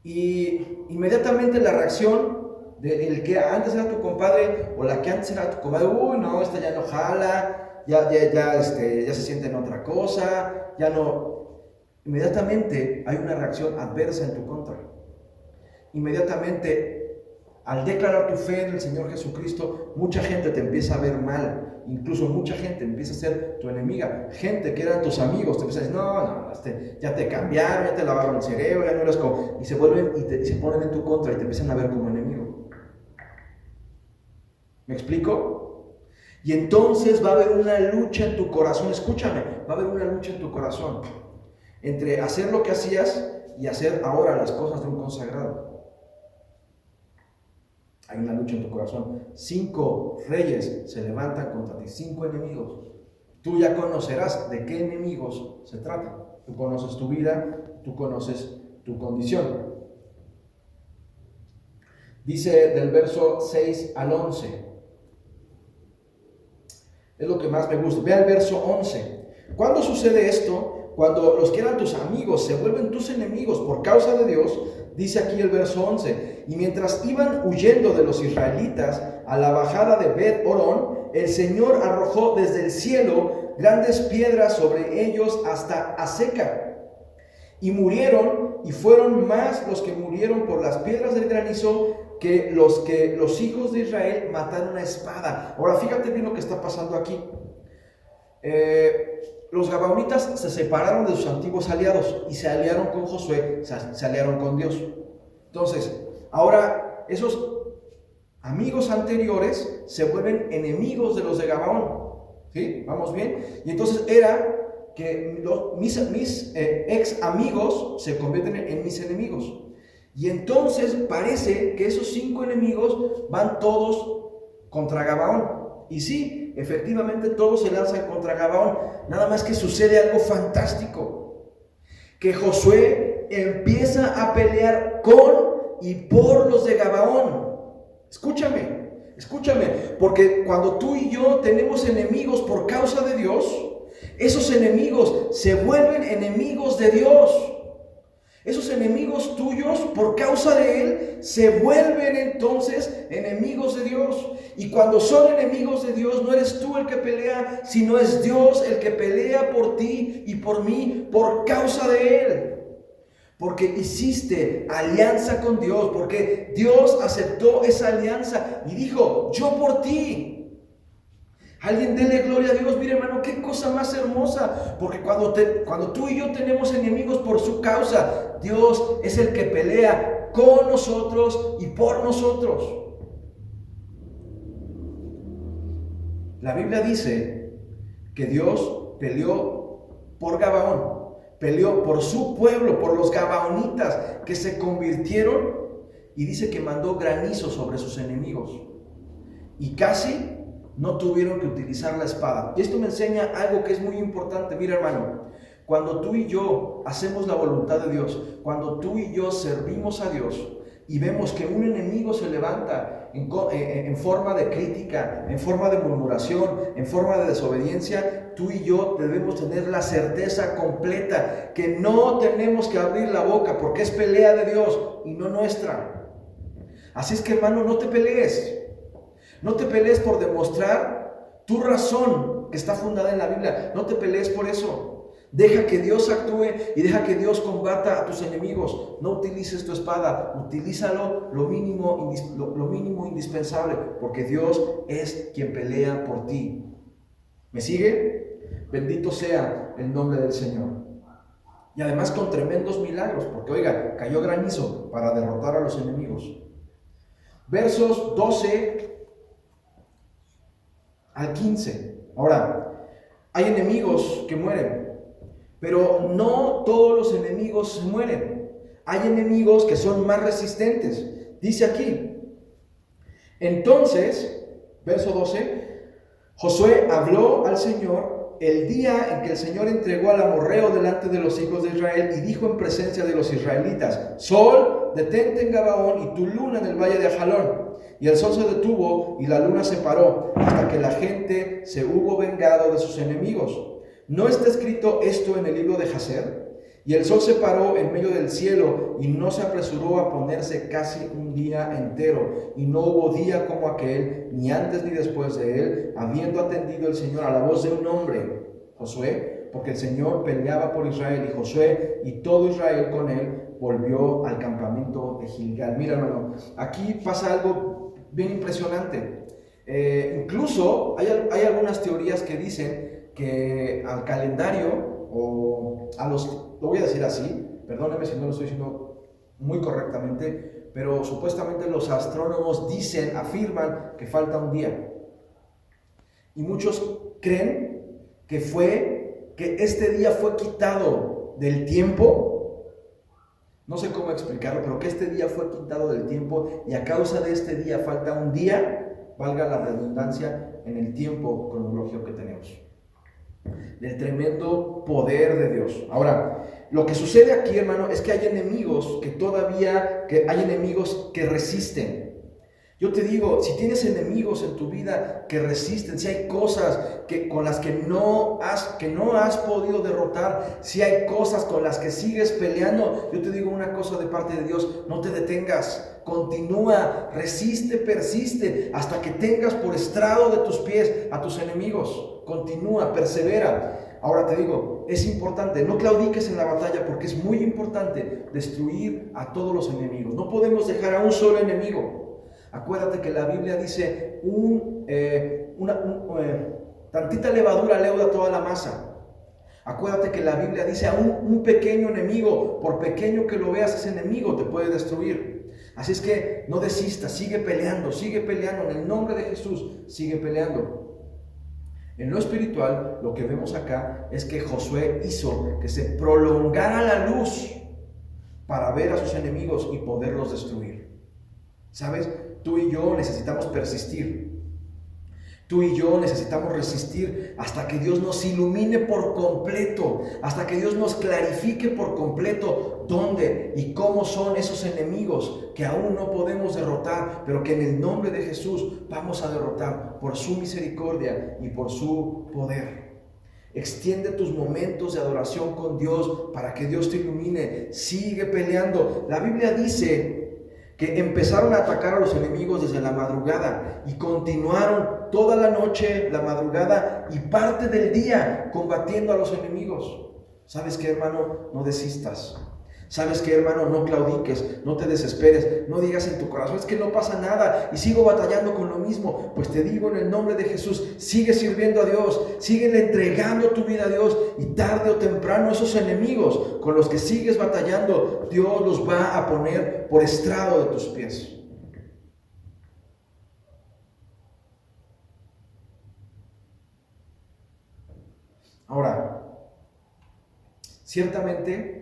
Y inmediatamente la reacción del que antes era tu compadre o la que antes era tu comadre, uy, no, esta ya no jala, ya se siente en otra cosa, ya no. Inmediatamente hay una reacción adversa en tu contra. Inmediatamente, al declarar tu fe en el Señor Jesucristo, mucha gente te empieza a ver mal. Incluso mucha gente empieza a ser tu enemiga. Gente que eran tus amigos te empieza a decir, no, ya te cambiaron, ya te lavaron el cerebro, ya no eres como... Y se vuelven y se ponen en tu contra y te empiezan a ver como enemigo. ¿Me explico? Y entonces va a haber una lucha en tu corazón. Escúchame, va a haber una lucha en tu corazón entre hacer lo que hacías y hacer ahora las cosas de un consagrado. Hay una lucha en tu corazón. 5 reyes se levantan contra ti, 5 enemigos. Tú ya conocerás de qué enemigos se trata. Tú conoces tu vida, tú conoces tu condición. Dice del verso 6 al 11. Es lo que más me gusta. Ve al verso 11. ¿Cuándo sucede esto? Cuando los que eran tus amigos se vuelven tus enemigos por causa de Dios. Dice aquí el verso 11, y mientras iban huyendo de los israelitas a la bajada de Bet-Horón, el Señor arrojó desde el cielo grandes piedras sobre ellos hasta Azeca. Y murieron, y fueron más los que murieron por las piedras del granizo que los hijos de Israel mataron a espada. Ahora fíjate bien lo que está pasando aquí. Los gabaonitas se separaron de sus antiguos aliados y se aliaron con Josué, se aliaron con Dios. Entonces, ahora esos amigos anteriores se vuelven enemigos de los de Gabaón. ¿Sí? ¿Vamos bien? Y entonces era que mis ex amigos se convierten en mis enemigos. Y entonces parece que esos 5 enemigos van todos contra Gabaón. Y sí, efectivamente todos se lanzan contra Gabaón. Nada más que sucede algo fantástico. Que Josué empieza a pelear con y por los de Gabaón. Escúchame, porque cuando tú y yo tenemos enemigos por causa de Dios, esos enemigos se vuelven enemigos de Dios. Esos enemigos tuyos, por causa de Él, se vuelven entonces enemigos de Dios. Y cuando son enemigos de Dios, no eres tú el que pelea, sino es Dios el que pelea por ti y por mí, por causa de Él. Porque hiciste alianza con Dios, porque Dios aceptó esa alianza y dijo, yo por ti. Alguien dele gloria a Dios. Mire, hermano, qué cosa más hermosa. Porque cuando tú y yo tenemos enemigos por su causa, Dios es el que pelea con nosotros y por nosotros. La Biblia dice que Dios peleó por Gabaón, peleó por su pueblo, por los gabaonitas que se convirtieron, y dice que mandó granizo sobre sus enemigos. Y casi no tuvieron que utilizar la espada. Y esto me enseña algo que es muy importante. Mira, hermano, cuando tú y yo hacemos la voluntad de Dios, cuando tú y yo servimos a Dios y vemos que un enemigo se levanta en forma de crítica, en forma de murmuración, en forma de desobediencia, tú y yo debemos tener la certeza completa que no tenemos que abrir la boca porque es pelea de Dios y no nuestra. Así es que, hermano, no te pelees. No te pelees por demostrar tu razón que está fundada en la Biblia. No te pelees por eso. Deja que Dios actúe y deja que Dios combata a tus enemigos. No utilices tu espada, utilízalo lo mínimo indispensable, porque Dios es quien pelea por ti. ¿Me sigue? Bendito sea el nombre del Señor. Y además con tremendos milagros, porque oiga, cayó granizo para derrotar a los enemigos. Versos 12 al 15. Ahora, hay enemigos que mueren, pero no todos los enemigos mueren. Hay enemigos que son más resistentes. Dice aquí, entonces, verso 12, Josué habló al Señor el día en que el Señor entregó al amorreo delante de los hijos de Israel y dijo en presencia de los israelitas, Sol, detente en Gabaón y tu luna en el valle de Ajalón. Y el sol se detuvo y la luna se paró hasta que la gente se hubo vengado de sus enemigos. ¿No está escrito esto en el libro de Jacer? Y el sol se paró en medio del cielo y no se apresuró a ponerse casi un día entero. Y no hubo día como aquel, ni antes ni después de él, habiendo atendido el Señor a la voz de un hombre, Josué, porque el Señor peleaba por Israel. Y Josué y todo Israel con él volvió al campamento de Gilgal. Mira, hermano, aquí pasa algo bien impresionante. Incluso hay algunas teorías que dicen que al calendario o a los, lo voy a decir así, perdónenme si no lo estoy diciendo muy correctamente, pero supuestamente los astrónomos afirman que falta un día. Y muchos creen que este día fue quitado del tiempo. No sé cómo explicarlo, pero que este día fue quitado del tiempo y a causa de este día falta un día, valga la redundancia, en el tiempo cronológico que tenemos. Del tremendo poder de Dios. Ahora, lo que sucede aquí, hermano, es que hay enemigos que resisten. Yo te digo, si tienes enemigos en tu vida que resisten, si hay cosas con las que no has podido derrotar, si hay cosas con las que sigues peleando, yo te digo una cosa de parte de Dios: no te detengas, continúa, resiste, persiste, hasta que tengas por estrado de tus pies a tus enemigos. Continúa, persevera. Ahora te digo, es importante, no claudiques en la batalla, porque es muy importante destruir a todos los enemigos. No podemos dejar a un solo enemigo. Acuérdate que la Biblia dice, tantita levadura leuda toda la masa. Acuérdate que la Biblia dice, a un pequeño enemigo, por pequeño que lo veas, ese enemigo te puede destruir. Así es que no desistas, sigue peleando en el nombre de Jesús, sigue peleando. En lo espiritual, lo que vemos acá es que Josué hizo que se prolongara la luz para ver a sus enemigos y poderlos destruir. ¿Sabes? Tú y yo necesitamos persistir. Tú y yo necesitamos resistir hasta que Dios nos ilumine por completo, hasta que Dios nos clarifique por completo dónde y cómo son esos enemigos que aún no podemos derrotar, pero que en el nombre de Jesús vamos a derrotar por su misericordia y por su poder. Extiende tus momentos de adoración con Dios para que Dios te ilumine. Sigue peleando. La Biblia dice que empezaron a atacar a los enemigos desde la madrugada y continuaron toda la noche, la madrugada y parte del día combatiendo a los enemigos. ¿Sabes qué, hermano? No desistas. ¿Sabes qué, hermano? No claudiques, no te desesperes, no digas en tu corazón, es que no pasa nada y sigo batallando con lo mismo. Pues te digo en el nombre de Jesús, sigue sirviendo a Dios, sigue entregando tu vida a Dios, y tarde o temprano esos enemigos con los que sigues batallando, Dios los va a poner por estrado de tus pies. Ahora, ciertamente,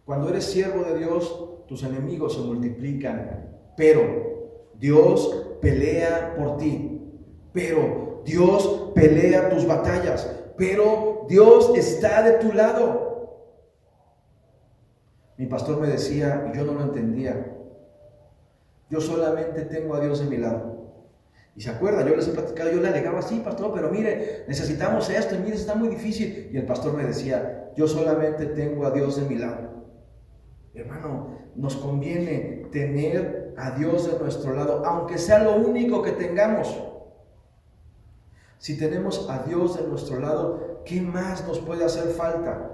cuando eres siervo de Dios, tus enemigos se multiplican, pero Dios pelea por ti, pero Dios pelea tus batallas, pero Dios está de tu lado. Mi pastor me decía, y yo no lo entendía, yo solamente tengo a Dios de mi lado. Y se acuerda, yo les he platicado, yo le alegaba, sí, pastor, pero mire, necesitamos esto, y mire, está muy difícil. Y el pastor me decía, yo solamente tengo a Dios de mi lado. Hermano, nos conviene tener a Dios de nuestro lado, aunque sea lo único que tengamos. Si tenemos a Dios de nuestro lado, ¿qué más nos puede hacer falta?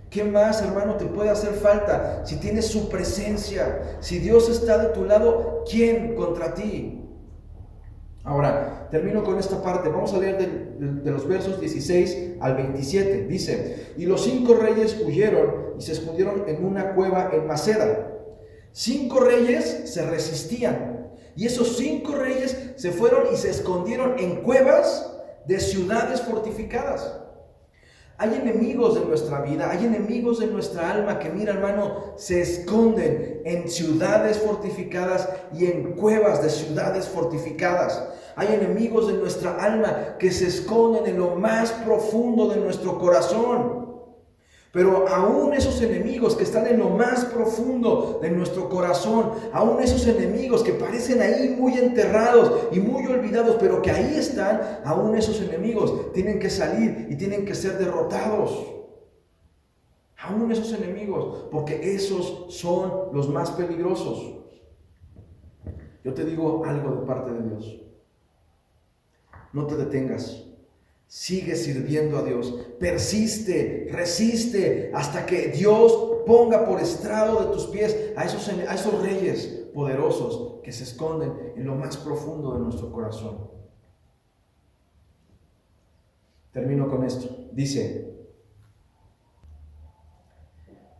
¿Qué más, hermano, te puede hacer falta? Si tienes su presencia, si Dios está de tu lado, ¿quién contra ti? Ahora, termino con esta parte. Vamos a leer de los versos 16 al 27. Dice, y los 5 reyes huyeron y se escondieron en una cueva en Maceda. 5 reyes se resistían, y esos 5 reyes se fueron y se escondieron en cuevas de ciudades fortificadas. Hay enemigos de nuestra vida, hay enemigos de nuestra alma que, mira, hermano, se esconden en ciudades fortificadas y en cuevas de ciudades fortificadas. Hay enemigos de nuestra alma que se esconden en lo más profundo de nuestro corazón. Pero aún esos enemigos que están en lo más profundo de nuestro corazón, aún esos enemigos que parecen ahí muy enterrados y muy olvidados, pero que ahí están, aún esos enemigos tienen que salir y tienen que ser derrotados. Aún esos enemigos, porque esos son los más peligrosos. Yo te digo algo de parte de Dios. No te detengas. Sigue sirviendo a Dios. Persiste, resiste hasta que Dios ponga por estrado de tus pies a esos reyes poderosos que se esconden en lo más profundo de nuestro corazón. Termino con esto. Dice,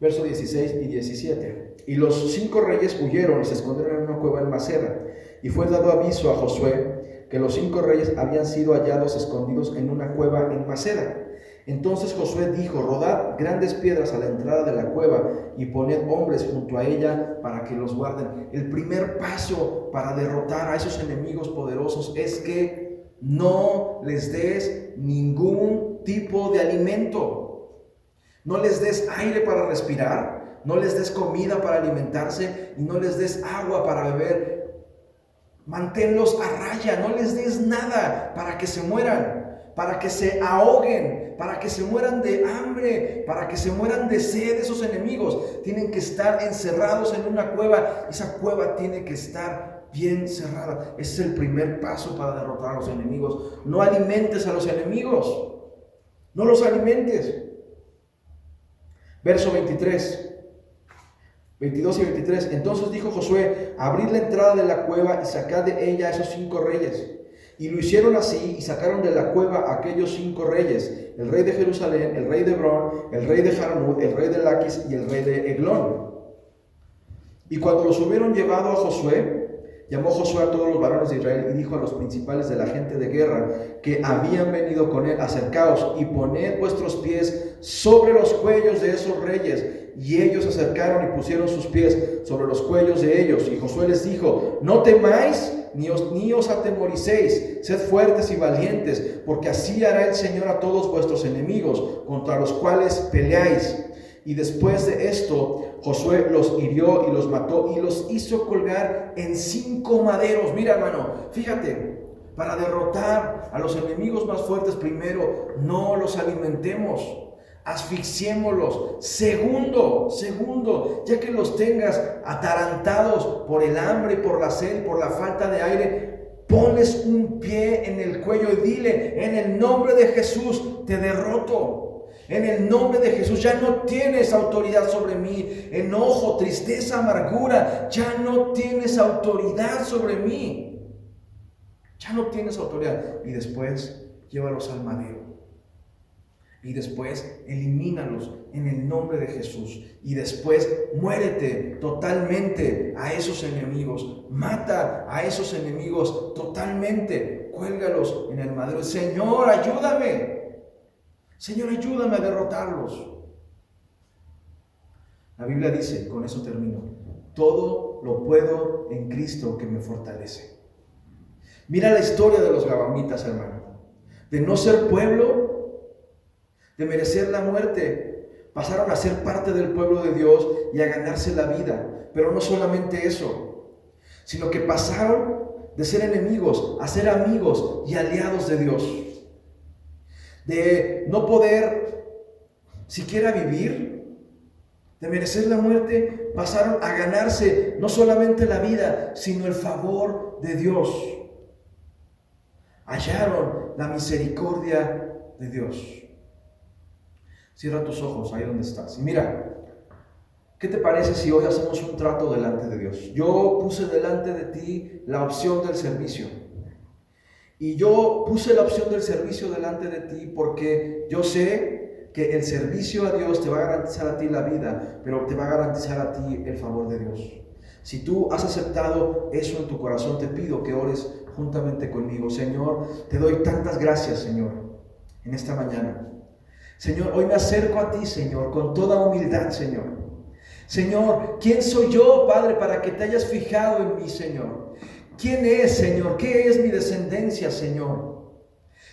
verso 16 y 17. Y los 5 reyes huyeron y se escondieron en una cueva en Maceda. Y fue dado aviso a Josué que los 5 reyes habían sido hallados escondidos en una cueva en Maceda. Entonces Josué dijo: rodad grandes piedras a la entrada de la cueva y poned hombres junto a ella para que los guarden. El primer paso para derrotar a esos enemigos poderosos es que no les des ningún tipo de alimento. No les des aire para respirar, no les des comida para alimentarse y no les des agua para beber. Manténlos a raya, no les des nada para que se mueran, para que se ahoguen, para que se mueran de hambre, para que se mueran de sed. Esos enemigos tienen que estar encerrados en una cueva. Esa cueva tiene que estar bien cerrada. Ese es el primer paso para derrotar a los enemigos. No alimentes a los enemigos, no los alimentes. Verso 23. 22 y 23. Entonces dijo Josué: abrid la entrada de la cueva y sacad de ella a esos 5 reyes. Y lo hicieron así, y sacaron de la cueva a aquellos 5 reyes: el rey de Jerusalén, el rey de Hebrón, el rey de Jarmut, el rey de Laquis y el rey de Eglón. Y cuando los hubieron llevado a Josué, llamó Josué a todos los varones de Israel y dijo a los principales de la gente de guerra que habían venido con él: acercaos y poned vuestros pies sobre los cuellos de esos reyes. Y ellos se acercaron y pusieron sus pies sobre los cuellos de ellos. Y Josué les dijo: no temáis ni os atemoricéis, sed fuertes y valientes, porque así hará el Señor a todos vuestros enemigos contra los cuales peleáis. Y después de esto, Josué los hirió y los mató y los hizo colgar en 5 maderos. Mira, hermano, fíjate, para derrotar a los enemigos más fuertes, primero, no los alimentemos. Asfixiémoslos. Segundo, ya que los tengas atarantados por el hambre, por la sed, por la falta de aire, ponles un pie en el cuello y dile: en el nombre de Jesús te derroto. En el nombre de Jesús ya no tienes autoridad sobre mí. Enojo, tristeza, amargura, ya no tienes autoridad sobre mí. Ya no tienes autoridad. Y después llévalos al madero. Y después elimínalos en el nombre de Jesús. Y después muérete totalmente a esos enemigos. Mata a esos enemigos totalmente. Cuélgalos en el madero. Señor, ayúdame. Señor, ayúdame a derrotarlos. La Biblia dice, con eso termino: todo lo puedo en Cristo que me fortalece. Mira la historia de los gabaonitas, hermano. De no ser pueblo, de merecer la muerte, pasaron a ser parte del pueblo de Dios y a ganarse la vida. Pero no solamente eso, sino que pasaron de ser enemigos a ser amigos y aliados de Dios. De no poder siquiera vivir, de merecer la muerte, pasaron a ganarse no solamente la vida, sino el favor de Dios. Hallaron la misericordia de Dios. Cierra tus ojos ahí donde estás. Y mira, ¿qué te parece si hoy hacemos un trato delante de Dios? Yo puse delante de ti la opción del servicio. Y yo puse la opción del servicio delante de ti porque yo sé que el servicio a Dios te va a garantizar a ti la vida, pero te va a garantizar a ti el favor de Dios. Si tú has aceptado eso en tu corazón, te pido que ores juntamente conmigo. Señor, te doy tantas gracias, Señor, en esta mañana. Señor, hoy me acerco a ti, Señor, con toda humildad, Señor. Señor, ¿quién soy yo, Padre, para que te hayas fijado en mí, Señor? ¿Quién es, Señor? ¿Qué es mi descendencia, Señor?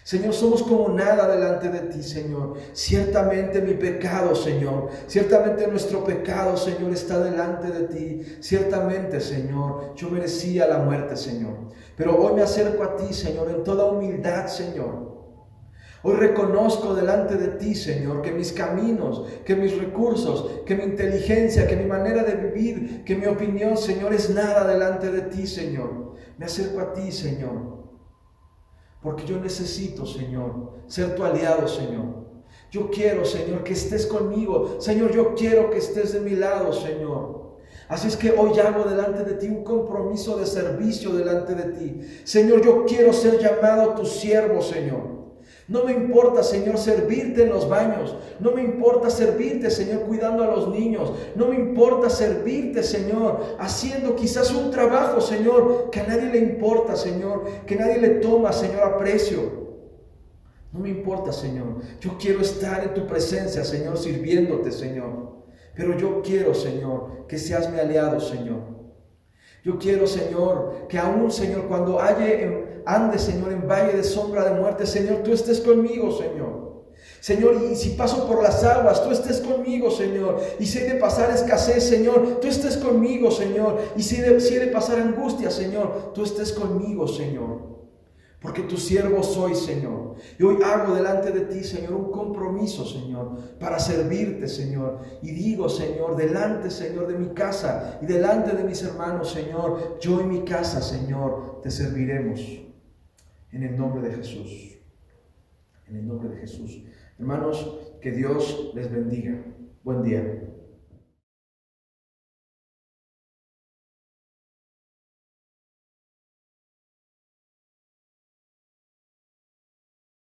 Señor, somos como nada delante de ti, Señor. Ciertamente mi pecado, Señor. Ciertamente nuestro pecado, Señor, está delante de ti. Ciertamente, Señor, yo merecía la muerte, Señor. Pero hoy me acerco a ti, Señor, en toda humildad, Señor. Hoy reconozco delante de ti, Señor, que mis caminos, que mis recursos, que mi inteligencia, que mi manera de vivir, que mi opinión, Señor, es nada delante de ti, Señor. Me acerco a ti, Señor, porque yo necesito, Señor, ser tu aliado, Señor. Yo quiero, Señor, que estés conmigo. Señor, yo quiero que estés de mi lado, Señor. Así es que hoy hago delante de ti un compromiso de servicio delante de ti. Señor, yo quiero ser llamado tu siervo, Señor. No me importa, Señor, servirte en los baños. No me importa servirte, Señor, cuidando a los niños. No me importa servirte, Señor, haciendo quizás un trabajo, Señor, que a nadie le importa, Señor, que nadie le toma, Señor, aprecio. No me importa, Señor. Yo quiero estar en tu presencia, Señor, sirviéndote, Señor. Pero yo quiero, Señor, que seas mi aliado, Señor. Yo quiero, Señor, que aún, Señor, cuando ande, Señor, en valle de sombra de muerte, Señor, tú estés conmigo, Señor. Señor, y si paso por las aguas, tú estés conmigo, Señor. Y si he de pasar escasez, Señor, tú estés conmigo, Señor. Y si he de pasar angustia, Señor, tú estés conmigo, Señor. Porque tu siervo soy, Señor. Y hoy hago delante de ti, Señor, un compromiso, Señor, para servirte, Señor. Y digo, Señor, delante, Señor, de mi casa y delante de mis hermanos, Señor, yo y mi casa, Señor, te serviremos. En el nombre de Jesús. En el nombre de Jesús. Hermanos, que Dios les bendiga. Buen día.